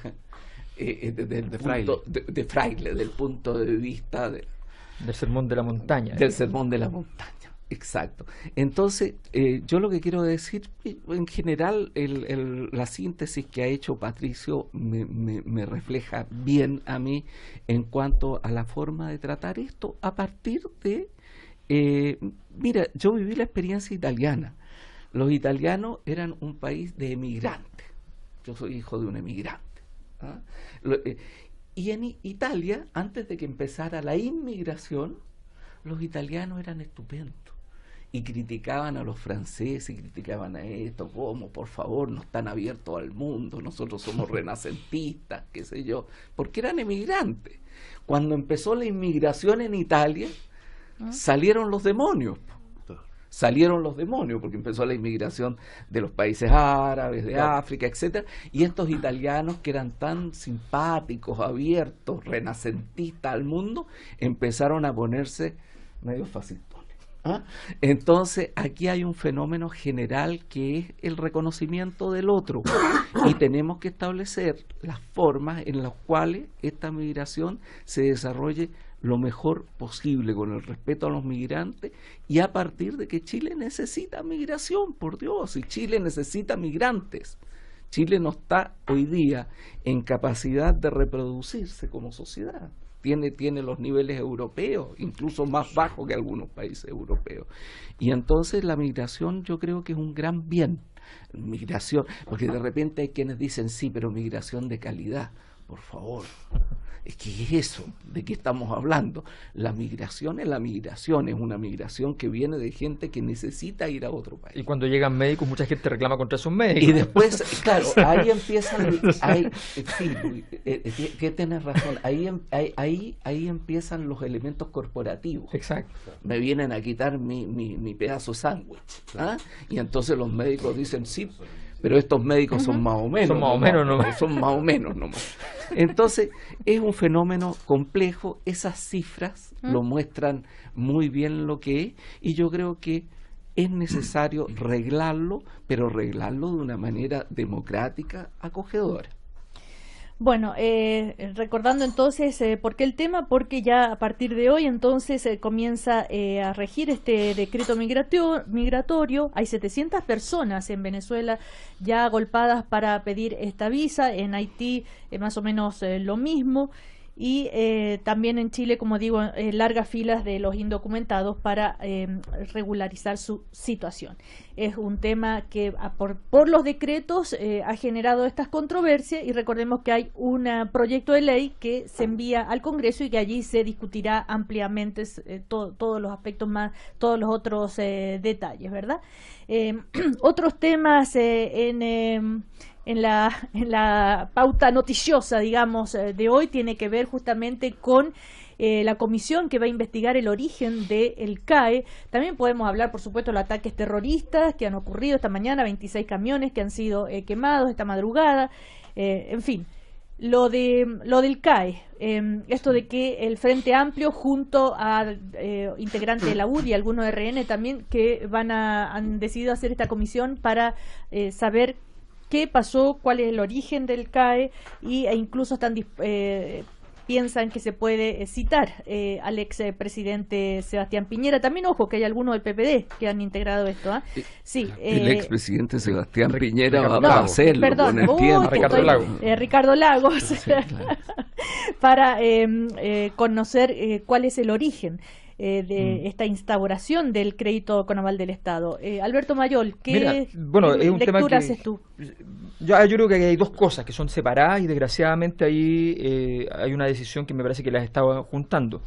de Fraile, del punto de vista del sermón de la montaña. Del sermón de la montaña, exacto. Entonces, yo lo que quiero decir, en general, la síntesis que ha hecho Patricio me refleja bien a mí en cuanto a la forma de tratar esto a partir de... mira, yo viví la experiencia italiana. Los italianos eran un país de emigrantes. Yo soy hijo de un emigrante. Y en Italia, antes de que empezara la inmigración, los italianos eran estupendos. Y criticaban a los franceses, y criticaban a esto, como, por favor, no están abiertos al mundo, nosotros somos renacentistas, qué sé yo, porque eran emigrantes. Cuando empezó la inmigración en Italia, salieron los demonios, porque empezó la inmigración de los países árabes, de África, etcétera, y estos italianos que eran tan simpáticos, abiertos, renacentistas al mundo, empezaron a ponerse medio fascistones. Entonces aquí hay un fenómeno general que es el reconocimiento del otro, y tenemos que establecer las formas en las cuales esta migración se desarrolle lo mejor posible, con el respeto a los migrantes, y a partir de que Chile necesita migración, por Dios, y Chile necesita migrantes. Chile no está hoy día en capacidad de reproducirse como sociedad. Tiene los niveles europeos, incluso más bajos que algunos países europeos. Y entonces la migración yo creo que es un gran bien. migración, porque de repente hay quienes dicen sí, pero migración de calidad, por favor. Es que es eso, ¿de qué estamos hablando? La migración es una migración que viene de gente que necesita ir a otro país. Y cuando llegan médicos, mucha gente reclama contra esos médicos. Y después, claro, ahí empiezan, que tienes razón, ahí empiezan los elementos corporativos. Exacto. Me vienen a quitar mi pedazo de sándwich, ¿ah? Y entonces los médicos dicen sí, pero estos médicos son más o menos. Son más o menos nomás. Entonces, es un fenómeno complejo. Esas cifras lo muestran muy bien lo que es, y yo creo que es necesario reglarlo, pero reglarlo de una manera democrática, acogedora. Bueno, recordando entonces, ¿por qué el tema? Porque ya a partir de hoy entonces comienza a regir este decreto migratorio. Hay 700 personas en Venezuela ya agolpadas para pedir esta visa, en Haití más o menos lo mismo, y también en Chile, como digo, largas filas de los indocumentados para regularizar su situación. Es un tema que por los decretos ha generado estas controversias, y recordemos que hay un proyecto de ley que se envía al Congreso y que allí se discutirá ampliamente todos los aspectos más, todos los otros detalles, ¿verdad? Otros temas en la pauta noticiosa, digamos, de hoy tiene que ver justamente con la comisión que va a investigar el origen del CAE. También podemos hablar, por supuesto, de los ataques terroristas que han ocurrido esta mañana, 26 camiones que han sido quemados esta madrugada, en fin. Lo del CAE, esto de que el Frente Amplio junto a integrantes de la UDI y algunos de RN también que han decidido hacer esta comisión para saber qué pasó, cuál es el origen del CAE, e incluso piensan que se puede citar al expresidente Sebastián Piñera. También, ojo, que hay algunos del PPD que han integrado esto. Sí, el expresidente Sebastián Piñera va a hacerlo, perdón, con el tiempo. Ricardo Lagos, sí, claro. Para conocer cuál es el origen de esta instauración del crédito con aval del Estado. Alberto Mayol, ¿qué es un lectura haces tú? Yo creo que hay dos cosas que son separadas, y desgraciadamente ahí hay una decisión que me parece que las estaba juntando.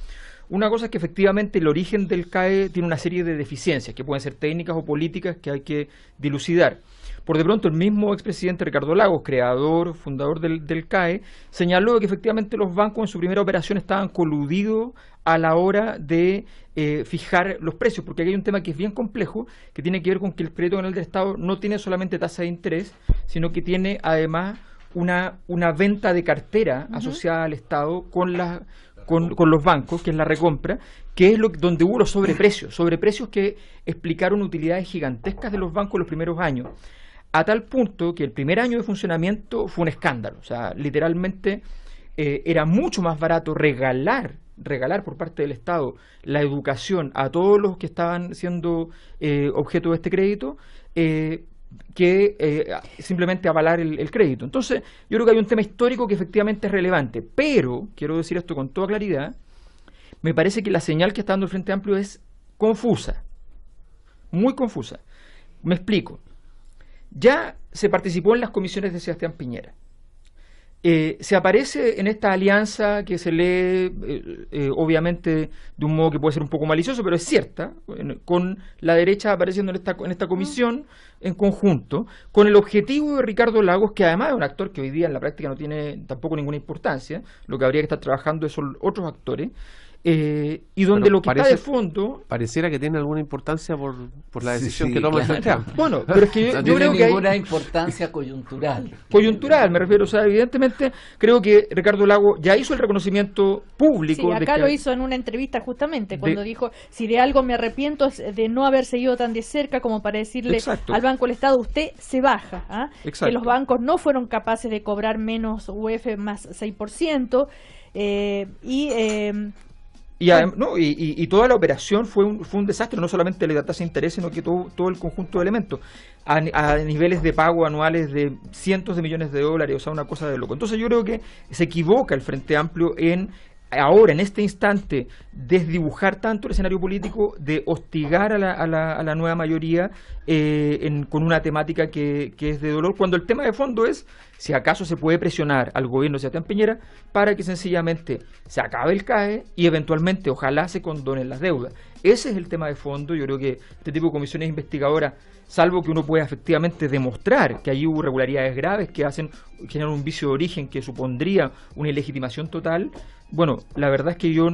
Una cosa es que efectivamente el origen del CAE tiene una serie de deficiencias que pueden ser técnicas o políticas que hay que dilucidar. Por de pronto, el mismo expresidente Ricardo Lagos, fundador del CAE, señaló que efectivamente los bancos en su primera operación estaban coludidos a la hora de fijar los precios, porque aquí hay un tema que es bien complejo, que tiene que ver con que el crédito canal del Estado no tiene solamente tasa de interés, sino que tiene además una venta de cartera asociada al Estado con los bancos, que es la recompra, que es donde hubo los sobreprecios que explicaron utilidades gigantescas de los bancos los primeros años, a tal punto que el primer año de funcionamiento fue un escándalo. O sea, literalmente era mucho más barato regalar por parte del Estado la educación a todos los que estaban siendo objeto de este crédito, que simplemente avalar el crédito. Entonces, yo creo que hay un tema histórico que efectivamente es relevante, pero, quiero decir esto con toda claridad, me parece que la señal que está dando el Frente Amplio es confusa, muy confusa. Me explico. Ya se participó en las comisiones de Sebastián Piñera. Se aparece en esta alianza que se lee, obviamente, de un modo que puede ser un poco malicioso, pero es cierta, con la derecha apareciendo en esta comisión en conjunto, con el objetivo de Ricardo Lagos, que además es un actor que hoy día en la práctica no tiene tampoco ninguna importancia. Lo que habría que estar trabajando son otros actores. Y donde pero lo que está de fondo pareciera que tiene alguna importancia por la decisión que toma el Frente Amplio. Bueno, pero es que yo creo que hay ninguna importancia coyuntural, me refiero. O sea, evidentemente creo que Ricardo Lagos ya hizo el reconocimiento público. Sí, acá lo hizo en una entrevista justamente cuando dijo: si de algo me arrepiento es de no haber seguido tan de cerca como para decirle al Banco del Estado, usted se baja, que los bancos no fueron capaces de cobrar menos UF más 6%, y toda la operación fue un desastre, no solamente la tasa de interés, sino que todo el conjunto de elementos, a niveles de pago anuales de cientos de millones de dólares, o sea, una cosa de loco. Entonces yo creo que se equivoca el Frente Amplio en ahora, en este instante, desdibujar tanto el escenario político, de hostigar a la nueva mayoría con una temática que es de dolor, cuando el tema de fondo es si acaso se puede presionar al gobierno de Sebastián Piñera para que sencillamente se acabe el CAE y eventualmente ojalá se condonen las deudas. Ese es el tema de fondo. Yo creo que este tipo de comisiones investigadoras, salvo que uno pueda efectivamente demostrar que allí hubo irregularidades graves que generan un vicio de origen que supondría una ilegitimación total, bueno, la verdad es que yo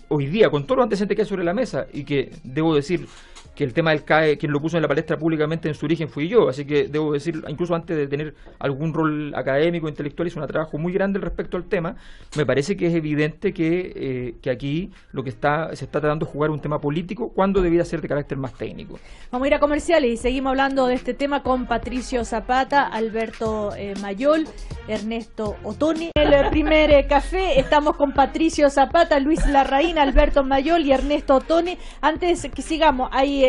hoy día, con todos los antecedentes que hay sobre la mesa, y que debo decir que el tema del CAE, quien lo puso en la palestra públicamente en su origen fui yo, así que debo decir, incluso antes de tener algún rol académico, intelectual, hizo un trabajo muy grande respecto al tema. Me parece que es evidente que aquí lo que se está tratando es jugar un tema político cuando debía ser de carácter más técnico. Vamos a ir a comerciales y seguimos hablando de este tema con Patricio Zapata, Alberto Mayol, Ernesto Ottoni. En el primer café estamos con Patricio Zapata, Luis Larraín, Alberto Mayol y Ernesto Ottoni. Antes que sigamos, hay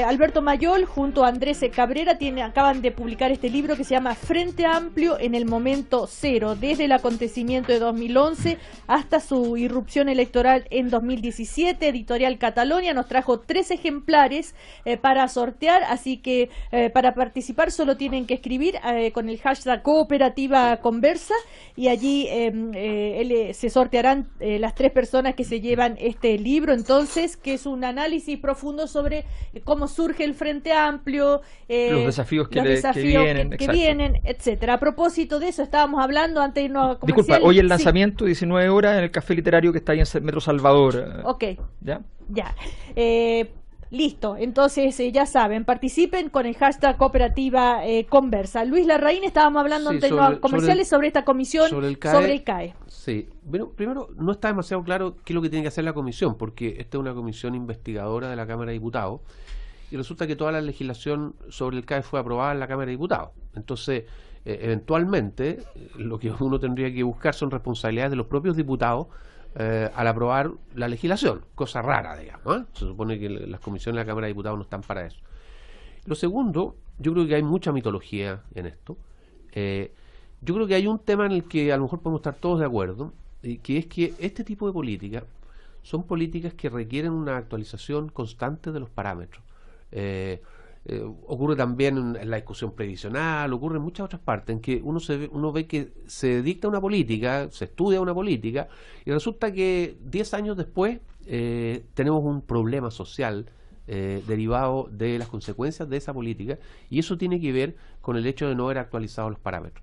Alberto Mayol junto a Andrés Cabrera acaban de publicar este libro que se llama Frente Amplio en el momento cero, desde el acontecimiento de 2011 hasta su irrupción electoral en 2017. Editorial Catalonia nos trajo 3 ejemplares para sortear, así que para participar solo tienen que escribir con el hashtag Cooperativa Conversa y allí se sortearán las 3 personas que se llevan este libro, entonces, que es un análisis profundo sobre cómo surge el Frente Amplio, los desafíos que vienen, etcétera. A propósito de eso, estábamos hablando antes de irnos a comercial. Disculpa, hoy el lanzamiento, 19 horas, en el Café Literario que está ahí en Metro Salvador. Ok. ¿Ya? Listo, entonces ya saben, participen con el hashtag Cooperativa Conversa. Luis Larraín, estábamos hablando antes de los comerciales sobre esta comisión sobre el CAE. Sí, bueno, primero no está demasiado claro qué es lo que tiene que hacer la comisión, porque esta es una comisión investigadora de la Cámara de Diputados y resulta que toda la legislación sobre el CAE fue aprobada en la Cámara de Diputados. Entonces, eventualmente, lo que uno tendría que buscar son responsabilidades de los propios diputados al aprobar la legislación, cosa rara, digamos, ¿eh? Se supone que las comisiones de la Cámara de Diputados no están para eso. Lo segundo, yo creo que hay mucha mitología en esto. Yo creo que hay un tema en el que a lo mejor podemos estar todos de acuerdo, que es que este tipo de políticas son políticas que requieren una actualización constante de los parámetros. Ocurre también en la discusión previsional, ocurre en muchas otras partes en que uno ve que se dicta una política, se estudia una política y resulta que 10 años después tenemos un problema social derivado de las consecuencias de esa política, y eso tiene que ver con el hecho de no haber actualizado los parámetros.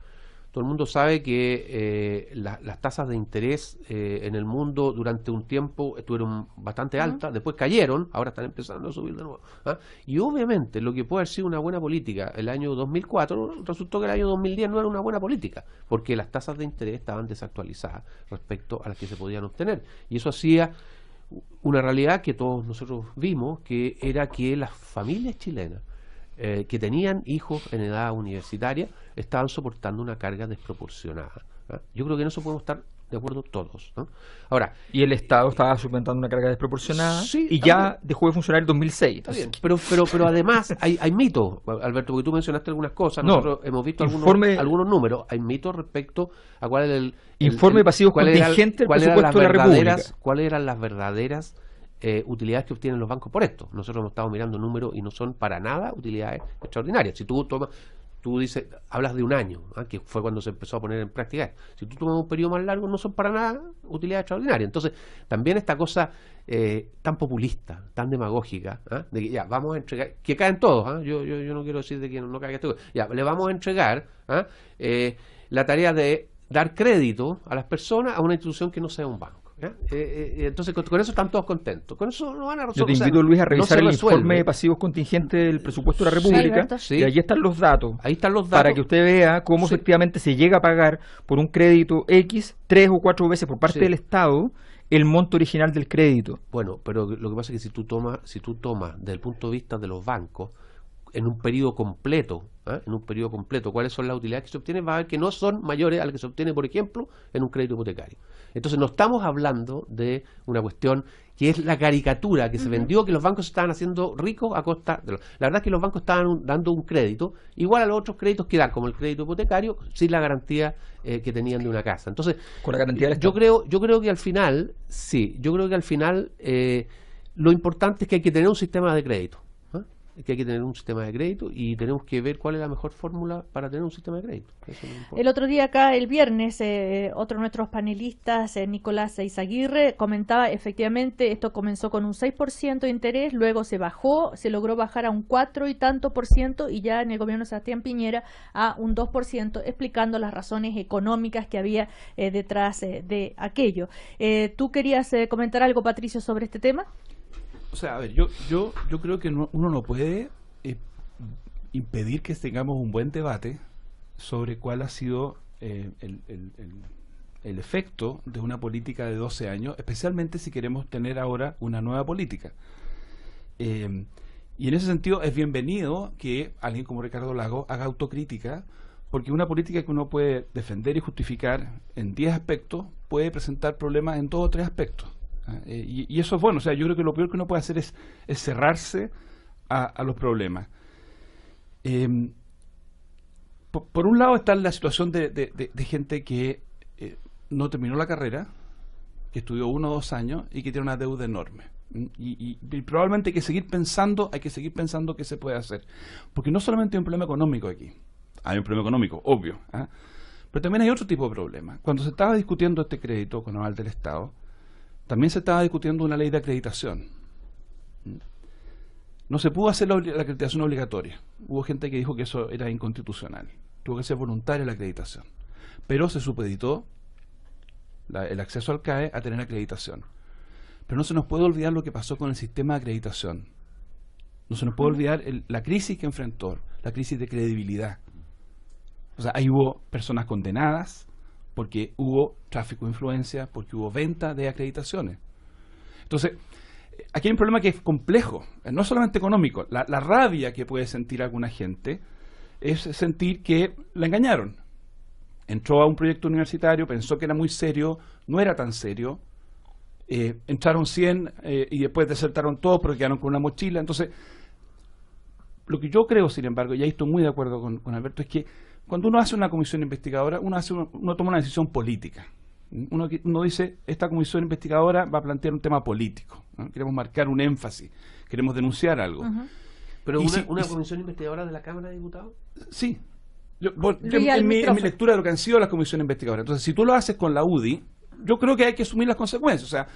Todo el mundo sabe que las tasas de interés en el mundo durante un tiempo estuvieron bastante altas, después cayeron, ahora están empezando a subir de nuevo. Y obviamente lo que puede haber sido una buena política el año 2004, resultó que el año 2010 no era una buena política, porque las tasas de interés estaban desactualizadas respecto a las que se podían obtener. Y eso hacía una realidad que todos nosotros vimos, que era que las familias chilenas que tenían hijos en edad universitaria estaban soportando una carga desproporcionada. Yo creo que en eso podemos estar de acuerdo todos, ¿no? Ahora, y el Estado estaba soportando una carga desproporcionada, sí, y ya dejó de funcionar en 2006. Está bien, pero además hay mitos, Alberto, porque tú mencionaste algunas cosas, nosotros hemos visto algunos números, hay mitos respecto a cuál es el informe pasivo contingente del presupuesto de la República. ¿Cuáles eran las verdaderas utilidades que obtienen los bancos por esto? Nosotros hemos estado mirando números y no son para nada utilidades extraordinarias. Si tú hablas de un año, que fue cuando se empezó a poner en práctica. Si tú tomas un periodo más largo, no son para nada utilidades extraordinarias. Entonces, también esta cosa tan populista, tan demagógica, de que ya vamos a entregar, que caen todos, yo no quiero decir de que no caiga esto, ya le vamos a entregar la tarea de dar crédito a las personas a una institución que no sea un banco. Entonces con eso están todos contentos, con eso no van a resolver. Yo te invito, Luis, a revisar el informe de pasivos contingentes del presupuesto de la República, y allí están los datos, para que usted vea cómo efectivamente se llega a pagar por un crédito X 3 o 4 veces por parte del Estado el monto original del crédito. Bueno, pero lo que pasa es que si tú tomas desde el punto de vista de los bancos, en un periodo completo, cuáles son las utilidades que se obtienen, va a ver que no son mayores a las que se obtiene, por ejemplo, en un crédito hipotecario. Entonces no estamos hablando de una cuestión que es la caricatura que se vendió, que los bancos se estaban haciendo ricos a costa de la verdad es que los bancos estaban dando un crédito igual a los otros créditos que dan, como el crédito hipotecario, sin la garantía que tenían de una casa. Entonces, con la garantía del yo creo que al final, lo importante es que hay que tener un sistema de crédito. Que hay que tener un sistema de crédito y tenemos que ver cuál es la mejor fórmula para tener un sistema de crédito. El otro día acá, el viernes, otro de nuestros panelistas, Nicolás Eizaguirre, comentaba efectivamente esto comenzó con un 6% de interés, luego se bajó, se logró bajar a un 4 y tanto por ciento y ya en el gobierno de Sebastián Piñera a un 2%, explicando las razones económicas que había detrás de aquello. ¿Tú querías comentar algo, Patricio, sobre este tema? O sea, a ver, yo creo que uno no puede impedir que tengamos un buen debate sobre cuál ha sido el efecto de una política de 12 años, especialmente si queremos tener ahora una nueva política. Y en ese sentido es bienvenido que alguien como Ricardo Lagos haga autocrítica, porque una política que uno puede defender y justificar en 10 aspectos puede presentar problemas en 2 o 3 aspectos. Y eso es bueno. O sea, yo creo que lo peor que uno puede hacer es cerrarse a los problemas. Por un lado está la situación de gente que no terminó la carrera, que estudió 1 o 2 años y que tiene una deuda enorme. Y probablemente hay que seguir pensando qué se puede hacer. Porque no solamente hay un problema económico aquí, hay un problema económico, obvio, pero también hay otro tipo de problema. Cuando se estaba discutiendo este crédito con aval del Estado, también se estaba discutiendo una ley de acreditación. No se pudo hacer la acreditación obligatoria. Hubo gente que dijo que eso era inconstitucional. Tuvo que ser voluntaria la acreditación. Pero se supeditó el acceso al CAE a tener acreditación. Pero no se nos puede olvidar lo que pasó con el sistema de acreditación. No se nos puede olvidar la crisis que enfrentó, la crisis de credibilidad. O sea, ahí hubo personas condenadas, porque hubo tráfico de influencia, porque hubo venta de acreditaciones. Entonces, aquí hay un problema que es complejo, no solamente económico. La rabia que puede sentir alguna gente es sentir que la engañaron. Entró a un proyecto universitario, pensó que era muy serio, no era tan serio, entraron 100 y después desertaron todos porque quedaron con una mochila. Entonces, lo que yo creo, sin embargo, y ahí estoy muy de acuerdo con Alberto, es que cuando uno hace una comisión investigadora, uno toma una decisión política. Uno dice, esta comisión investigadora va a plantear un tema político, ¿no? Queremos marcar un énfasis, queremos denunciar algo. ¿Pero una comisión investigadora de la Cámara de Diputados? Sí. En mi lectura de lo que han sido las comisiones investigadoras. Entonces, si tú lo haces con la UDI, yo creo que hay que asumir las consecuencias. O sea,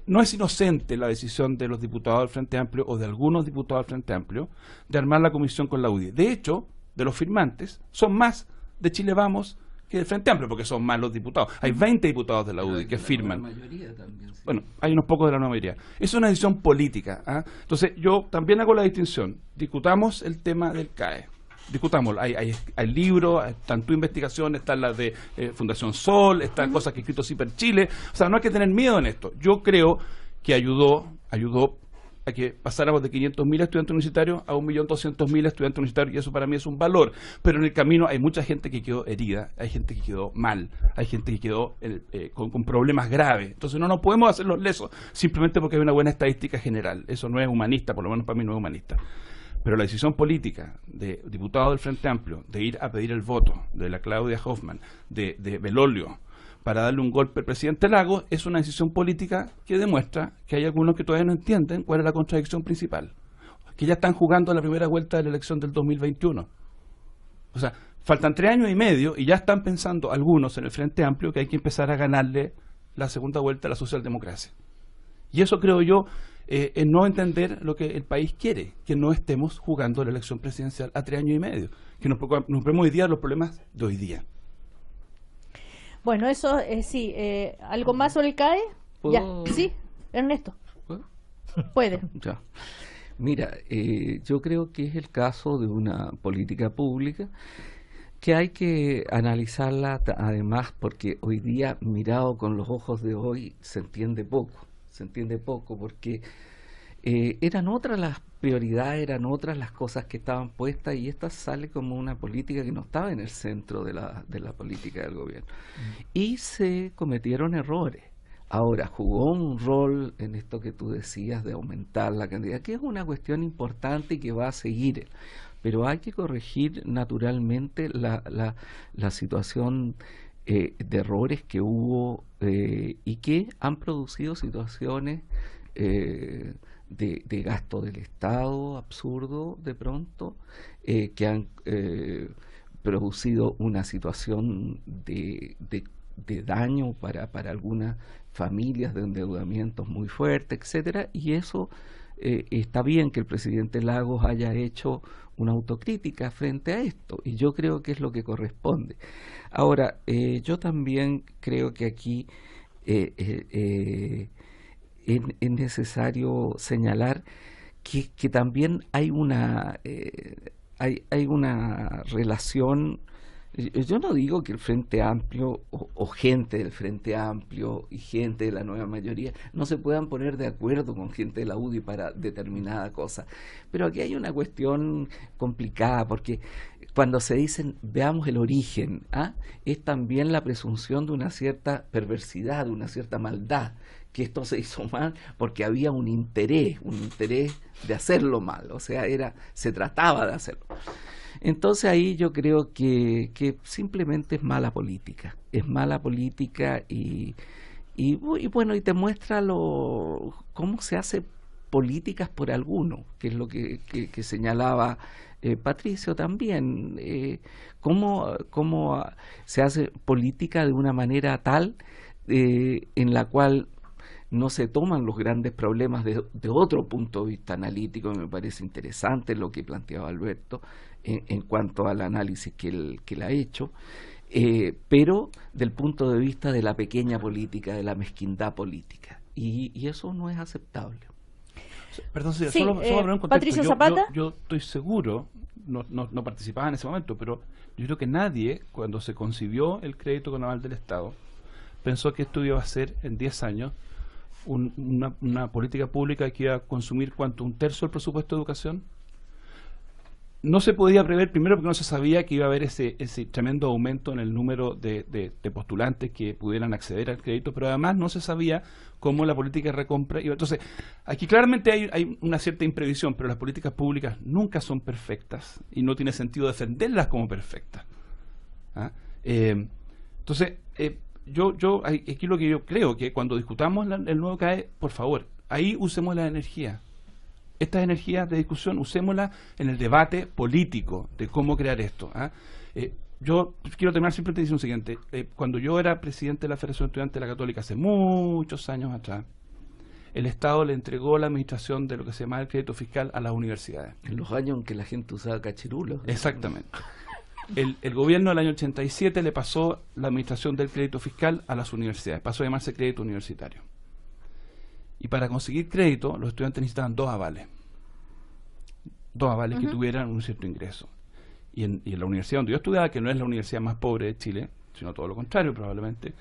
no es inocente la decisión de los diputados del Frente Amplio o de algunos diputados del Frente Amplio de armar la comisión con la UDI. De hecho, de los firmantes, son más de Chile Vamos que del Frente Amplio, porque son más los diputados. Hay 20 diputados de la UDI que firman. También, sí. Bueno, hay unos pocos de la nueva mayoría. Es una decisión política. Entonces, yo también hago la distinción. Discutamos el tema del CAE. Discutamos. Hay libros, están tu investigación, están las de Fundación Sol, están cosas que ha escrito CIPER Chile. O sea, no hay que tener miedo en esto. Yo creo que ayudó a que pasáramos de 500.000 estudiantes universitarios a 1.200.000 estudiantes universitarios, y eso para mí es un valor. Pero en el camino hay mucha gente que quedó herida, hay gente que quedó mal, hay gente que quedó con problemas graves. Entonces no nos podemos hacer los lesos simplemente porque hay una buena estadística general. Eso no es humanista, por lo menos para mí no es humanista. Pero la decisión política de diputados del Frente Amplio de ir a pedir el voto de la Claudia Hoffman, de Belolio, para darle un golpe al presidente Lagos, es una decisión política que demuestra que hay algunos que todavía no entienden cuál es la contradicción principal, que ya están jugando la primera vuelta de la elección del 2021. O sea, faltan 3 años y medio y ya están pensando algunos en el Frente Amplio que hay que empezar a ganarle la segunda vuelta a la socialdemocracia. Y eso creo yo es no entender lo que el país quiere, que no estemos jugando la elección presidencial a 3 años y medio, que nos preocupemos hoy día de los problemas de hoy día. Bueno, eso sí. ¿Algo más sobre el CAE? Ya, sí, Ernesto. Puede. Ya. Mira, yo creo que es el caso de una política pública que hay que analizarla además porque hoy día, mirado con los ojos de hoy, se entiende poco porque eran otras prioridades eran otras las cosas que estaban puestas, y esta sale como una política que no estaba en el centro de la política del gobierno. Y se cometieron errores. Ahora, jugó un rol en esto que tú decías de aumentar la cantidad, que es una cuestión importante y que va a seguir, pero hay que corregir naturalmente la situación de errores que hubo y que han producido situaciones de gasto del Estado absurdo de pronto, que han producido una situación de daño para algunas familias, de endeudamientos muy fuertes, etcétera, y eso está bien que el presidente Lagos haya hecho una autocrítica frente a esto, y yo creo que es lo que corresponde. Ahora, yo también creo que aquí es necesario señalar que también hay una relación. Yo no digo que el Frente Amplio o gente del Frente Amplio y gente de la nueva mayoría no se puedan poner de acuerdo con gente de la UDI para determinada cosa, pero aquí hay una cuestión complicada, porque cuando se dicen veamos el origen, es también la presunción de una cierta perversidad, de una cierta maldad, que esto se hizo mal porque había un interés de hacerlo mal, o sea, se trataba de hacerlo. Entonces ahí yo creo que simplemente es mala política y bueno, y te muestra cómo se hace políticas por alguno, que es lo que señalaba Patricio también, cómo se hace política de una manera tal en la cual no se toman los grandes problemas de otro punto de vista analítico. Me parece interesante lo que planteaba Alberto en cuanto al análisis que él ha hecho, pero del punto de vista de la pequeña política, de la mezquindad política, y eso no es aceptable. Perdón, solo un contexto. Patricio Zapata. Yo estoy seguro, no participaba en ese momento, pero yo creo que nadie, cuando se concibió el crédito con aval del Estado, pensó que esto iba a ser en 10 años una política pública que iba a consumir ¿cuánto? ¿Un tercio del presupuesto de educación? No se podía prever, primero porque no se sabía que iba a haber ese tremendo aumento en el número de postulantes que pudieran acceder al crédito, pero además no se sabía cómo la política de recompra iba. Entonces, aquí claramente hay una cierta imprevisión, pero las políticas públicas nunca son perfectas y no tiene sentido defenderlas como perfectas. Entonces, aquí lo que yo creo que cuando discutamos el nuevo CAE, por favor, ahí usemos la energía. Estas energías de discusión, usémoslas en el debate político de cómo crear esto. Yo quiero terminar simplemente diciendo lo siguiente. Cuando yo era presidente de la Federación Estudiantil de la Católica hace muchos años atrás, el Estado le entregó la administración de lo que se llama el crédito fiscal a las universidades. En los años en que la gente usaba cachirulos. Exactamente. El gobierno del año 87 le pasó la administración del crédito fiscal a las universidades. Pasó a llamarse crédito universitario. Y para conseguir crédito, los estudiantes necesitaban dos avales. Dos avales que tuvieran un cierto ingreso. Y en la universidad donde yo estudiaba, que no es la universidad más pobre de Chile, sino todo lo contrario probablemente,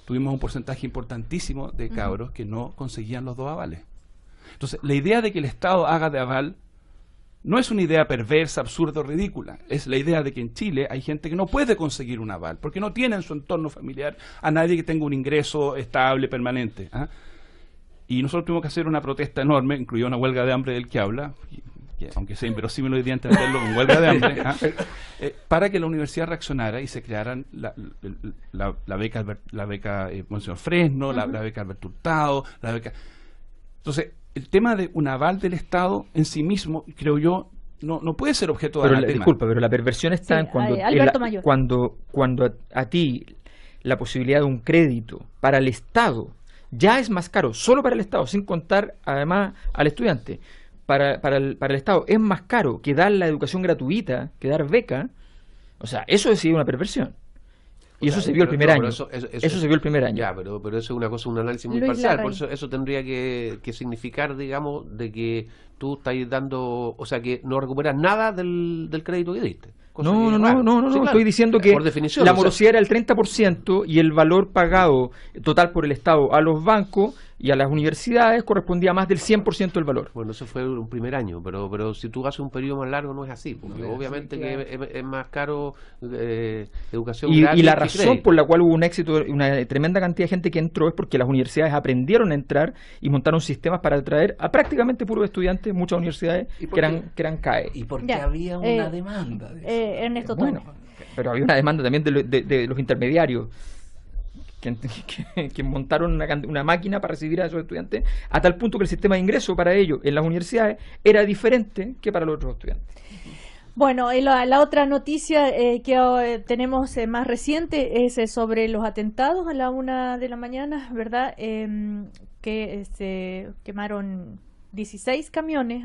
tuvimos un porcentaje importantísimo de cabros que no conseguían los dos avales. Entonces, la idea de que el Estado haga de aval no es una idea perversa, absurda o ridícula. Es la idea de que en Chile hay gente que no puede conseguir un aval, porque no tiene en su entorno familiar a nadie que tenga un ingreso estable, permanente. Y nosotros tuvimos que hacer una protesta enorme, incluida una huelga de hambre del que habla, que aunque sea inverosímil hoy día entenderlo con huelga de hambre, para que la universidad reaccionara y se crearan la beca Monseñor Fresno, la beca Alberto Hurtado, la beca. Entonces, el tema de un aval del Estado en sí mismo, creo yo, no puede ser objeto de anatema. Disculpa, pero la perversión está en cuando a ti la posibilidad de un crédito para el Estado ya es más caro, solo para el Estado, sin contar además al estudiante. Para el Estado es más caro que dar la educación gratuita, que dar beca. O sea, eso es una perversión. Y eso se vio el primer año. Eso se vio el primer año. Ya, pero eso es una cosa, un análisis muy parcial. Por eso tendría que significar, digamos, de que tú estás dando, o sea, que no recuperas nada del crédito que diste. No, claro. Estoy diciendo que la morosidad era el 30% y el valor pagado total por el Estado a los bancos y a las universidades correspondía más del 100% del valor. Bueno, eso fue un primer año, pero si tú haces un periodo más largo no es así, porque obviamente que es más caro educación gratis. Y la razón por la cual hubo un éxito, una tremenda cantidad de gente que entró, es porque las universidades aprendieron a entrar y montaron sistemas para atraer a prácticamente puros estudiantes, muchas universidades que eran CAE. Y porque había una demanda de eso. Ernesto, bueno, pero había una demanda también de los intermediarios que montaron una máquina para recibir a esos estudiantes, a tal punto que el sistema de ingreso para ellos en las universidades era diferente que para los otros estudiantes. Bueno, la otra noticia que tenemos más reciente es sobre los atentados a la 1 de la mañana, ¿verdad? Que se quemaron 16 camiones.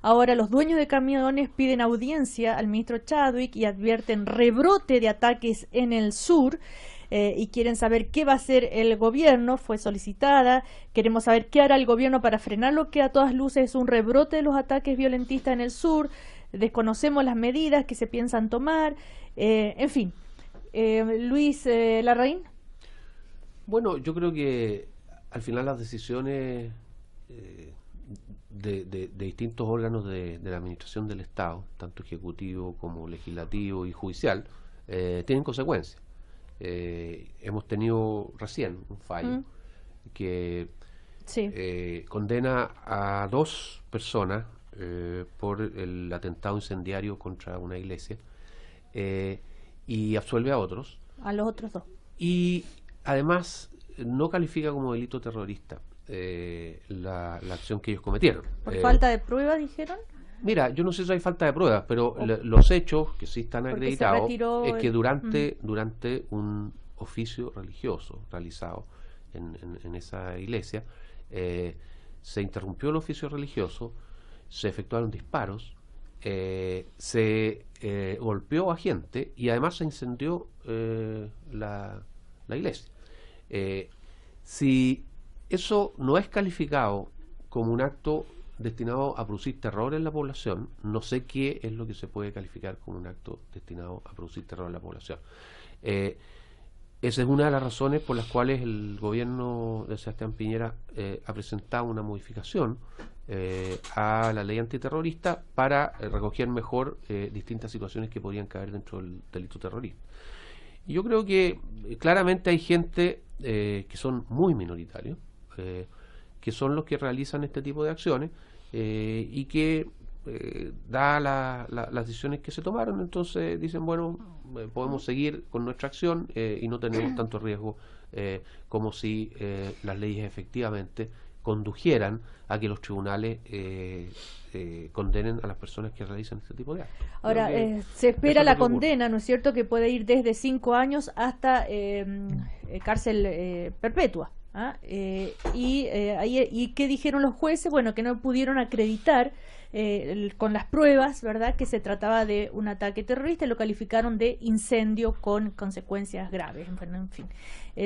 Ahora los dueños de camiones piden audiencia al ministro Chadwick y advierten rebrote de ataques en el sur. Y quieren saber qué va a hacer el gobierno. Fue solicitada. Queremos saber qué hará el gobierno para frenar lo que a todas luces es un rebrote de los ataques violentistas en el sur. Desconocemos las medidas que se piensan tomar. En fin. Luis Larraín. Bueno, yo creo que al final las decisiones de distintos órganos de la administración del Estado, tanto ejecutivo como legislativo y judicial, tienen consecuencias. Hemos tenido recién un fallo que condena a 2 personas por el atentado incendiario contra una iglesia y absuelve a otros. A los otros 2. Y además no califica como delito terrorista la acción que ellos cometieron. ¿Por falta de prueba, dijeron? Mira, yo no sé si hay falta de pruebas, pero los hechos que sí están acreditados es que durante un oficio religioso realizado en esa iglesia, se interrumpió el oficio religioso, se efectuaron disparos, se golpeó a gente y además se incendió la iglesia. Si eso no es calificado como un acto destinado a producir terror en la población, no sé qué es lo que se puede calificar como un acto destinado a producir terror en la población. Esa es una de las razones por las cuales el gobierno de Sebastián Piñera ha presentado una modificación a la ley antiterrorista para recoger mejor distintas situaciones que podrían caer dentro del delito terrorista. Y yo creo que claramente hay gente que son muy minoritarios, que son los que realizan este tipo de acciones y que, dadas las decisiones que se tomaron, entonces dicen, bueno, podemos seguir con nuestra acción y no tenemos tanto riesgo como si las leyes efectivamente condujeran a que los tribunales condenen a las personas que realizan este tipo de actos. Ahora, se espera la condena, ¿no es cierto?, que puede ir desde 5 años hasta cárcel perpetua. ¿Y qué dijeron los jueces? Bueno, que no pudieron acreditar con las pruebas, ¿verdad?, que se trataba de un ataque terrorista y lo calificaron de incendio con consecuencias graves. Bueno, en fin.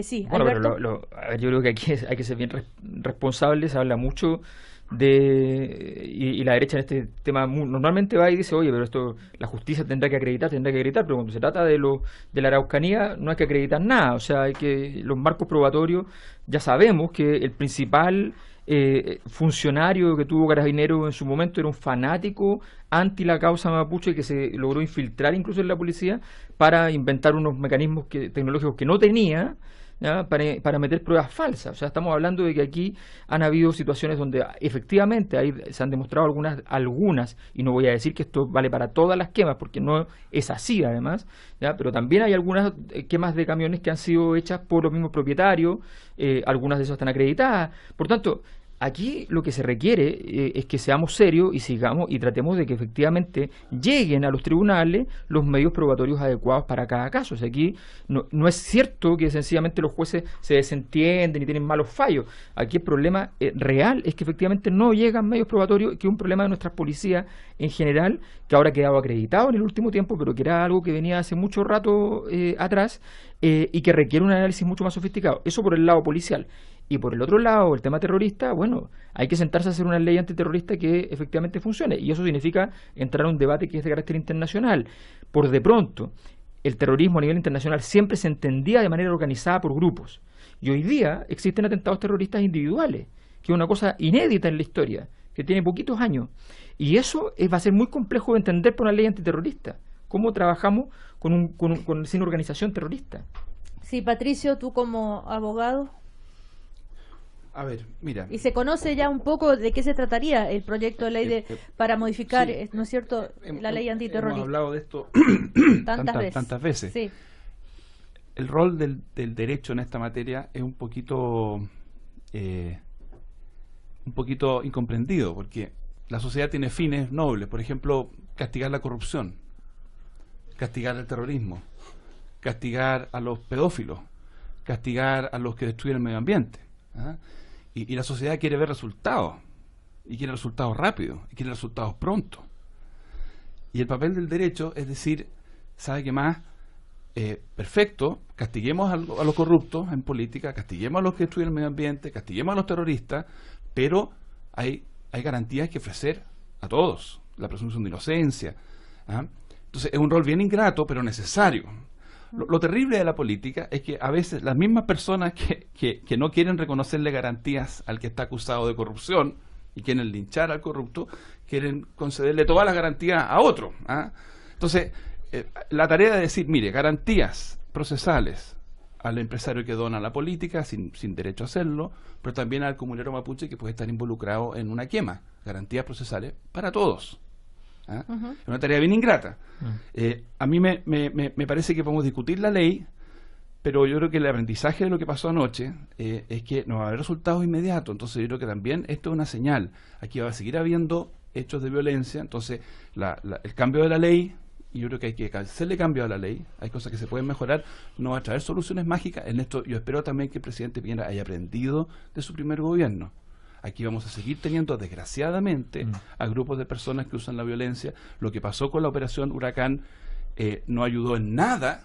Sí, bueno, pero yo creo que aquí hay que ser bien responsables. Se habla mucho y la derecha en este tema normalmente va y dice, oye, pero esto la justicia tendrá que acreditar, pero cuando se trata de la Araucanía no hay que acreditar nada. O sea, los marcos probatorios, ya sabemos que el principal funcionario que tuvo Carabineros en su momento era un fanático anti la causa mapuche que se logró infiltrar incluso en la policía para inventar unos mecanismos tecnológicos que no tenía, ¿ya?, para meter pruebas falsas. O sea, estamos hablando de que aquí han habido situaciones donde efectivamente se han demostrado algunas, y no voy a decir que esto vale para todas las quemas, porque no es así además, ¿ya?, pero también hay algunas quemas de camiones que han sido hechas por los mismos propietarios, algunas de esas están acreditadas. Por tanto, aquí lo que se requiere es que seamos serios y sigamos y tratemos de que efectivamente lleguen a los tribunales los medios probatorios adecuados para cada caso. O sea, aquí no es cierto que sencillamente los jueces se desentienden y tienen malos fallos. Aquí el problema real es que efectivamente no llegan medios probatorios, que es un problema de nuestras policías en general, que ahora ha quedado acreditado en el último tiempo, pero que era algo que venía hace mucho rato atrás y que requiere un análisis mucho más sofisticado. Eso por el lado policial. Y por el otro lado, el tema terrorista, bueno, hay que sentarse a hacer una ley antiterrorista que efectivamente funcione. Y eso significa entrar a un debate que es de carácter internacional. Por de pronto, el terrorismo a nivel internacional siempre se entendía de manera organizada por grupos. Y hoy día existen atentados terroristas individuales, que es una cosa inédita en la historia, que tiene poquitos años. Y eso va a ser muy complejo de entender por una ley antiterrorista. ¿Cómo trabajamos sin organización terrorista? Sí, Patricio, tú como abogado. A ver, mira. Y se conoce ya un poco de qué se trataría el proyecto de ley para modificar, sí, ¿no es cierto?, la ley antiterrorista. Hemos hablado de esto tantas veces. Sí. El rol del derecho en esta materia es un poquito incomprendido, porque la sociedad tiene fines nobles, por ejemplo, castigar la corrupción, castigar el terrorismo, castigar a los pedófilos, castigar a los que destruyen el medio ambiente. Y la sociedad quiere ver resultados, y quiere resultados rápidos, y quiere resultados pronto. Y el papel del derecho es decir, ¿sabe qué más? Perfecto, castiguemos a los corruptos en política, castiguemos a los que destruyen el medio ambiente, castiguemos a los terroristas, pero hay garantías que ofrecer a todos, la presunción de inocencia. Entonces es un rol bien ingrato, pero necesario. Lo terrible de la política es que a veces las mismas personas que no quieren reconocerle garantías al que está acusado de corrupción y quieren linchar al corrupto, quieren concederle todas las garantías a otro. Entonces, la tarea de decir, mire, garantías procesales al empresario que dona a la política sin derecho a hacerlo, pero también al comunero mapuche que puede estar involucrado en una quema. Garantías procesales para todos. Es una tarea bien ingrata. A mí me parece que podemos discutir la ley, pero yo creo que el aprendizaje de lo que pasó anoche es que no va a haber resultados inmediatos. Entonces yo creo que también esto es una señal. Aquí va a seguir habiendo hechos de violencia. Entonces el cambio de la ley, y yo creo que hay que hacerle cambio a la ley, hay cosas que se pueden mejorar, no va a traer soluciones mágicas. En esto yo espero también que el presidente Piñera haya aprendido de su primer gobierno. Aquí vamos a seguir teniendo, desgraciadamente, a grupos de personas que usan la violencia. Lo que pasó con la operación Huracán no ayudó en nada,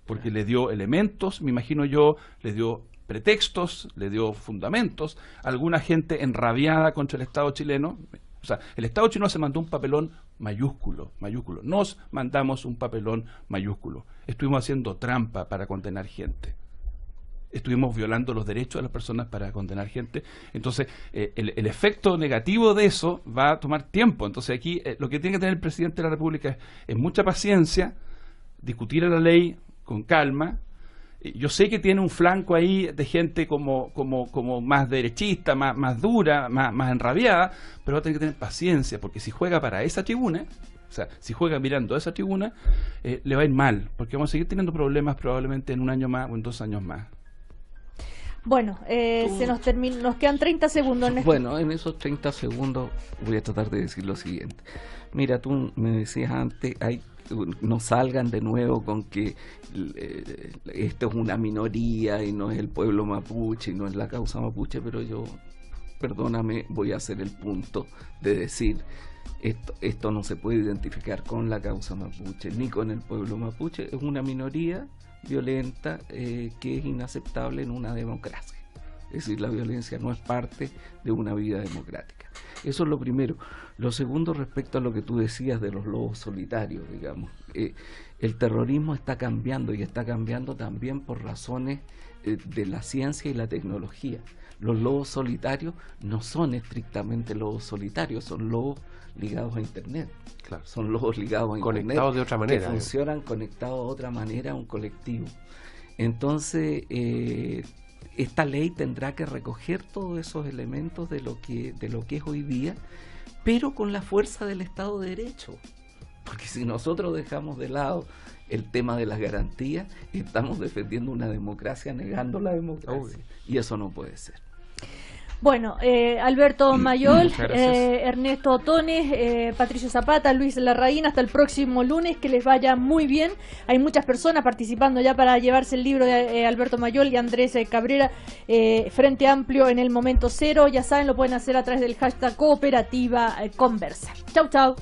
porque le dio elementos, me imagino yo, le dio pretextos, le dio fundamentos. Alguna gente enrabiada contra el Estado chileno. O sea, el Estado chileno se mandó un papelón mayúsculo. Nos mandamos un papelón mayúsculo. Estuvimos haciendo trampa para condenar gente. Estuvimos violando los derechos de las personas para condenar gente. Entonces, el efecto negativo de eso va a tomar tiempo. Entonces, aquí lo que tiene que tener el presidente de la República es mucha paciencia, discutir la ley con calma. Yo sé que tiene un flanco ahí de gente como más derechista, más dura, más enrabiada, pero va a tener que tener paciencia, porque si juega para esa tribuna, o sea, si juega mirando a esa tribuna, le va a ir mal, porque vamos a seguir teniendo problemas probablemente en un año más o en 2 años más. Bueno, nos quedan 30 segundos. Bueno, en esos 30 segundos voy a tratar de decir lo siguiente. Mira, tú me decías antes, no salgan de nuevo con que esto es una minoría y no es el pueblo mapuche y no es la causa mapuche, pero yo, perdóname, voy a hacer el punto de decir esto no se puede identificar con la causa mapuche ni con el pueblo mapuche. Es una minoría violenta que es inaceptable en una democracia. Es decir, la violencia no es parte de una vida democrática. Eso es lo primero. Lo segundo, respecto a lo que tú decías de los lobos solitarios, digamos. El terrorismo está cambiando, y está cambiando también por razones de la ciencia y la tecnología. Los lobos solitarios no son estrictamente lobos solitarios, son lobos ligados a Internet. Claro. Son lobos ligados a Internet. Conectados de otra manera. Que funcionan conectados de otra manera a un colectivo. Entonces, esta ley tendrá que recoger todos esos elementos de lo que es hoy día, pero con la fuerza del Estado de Derecho. Porque si nosotros dejamos de lado el tema de las garantías, estamos defendiendo una democracia negando la democracia. Y eso no puede ser. Bueno, Alberto Mayol, Ernesto Otones, Patricio Zapata, Luis Larraín, hasta el próximo lunes, que les vaya muy bien. Hay muchas personas participando ya para llevarse el libro de Alberto Mayol y Andrés Cabrera, Frente Amplio en el momento cero. Ya saben, lo pueden hacer a través del hashtag Cooperativa Conversa. Chau, chau.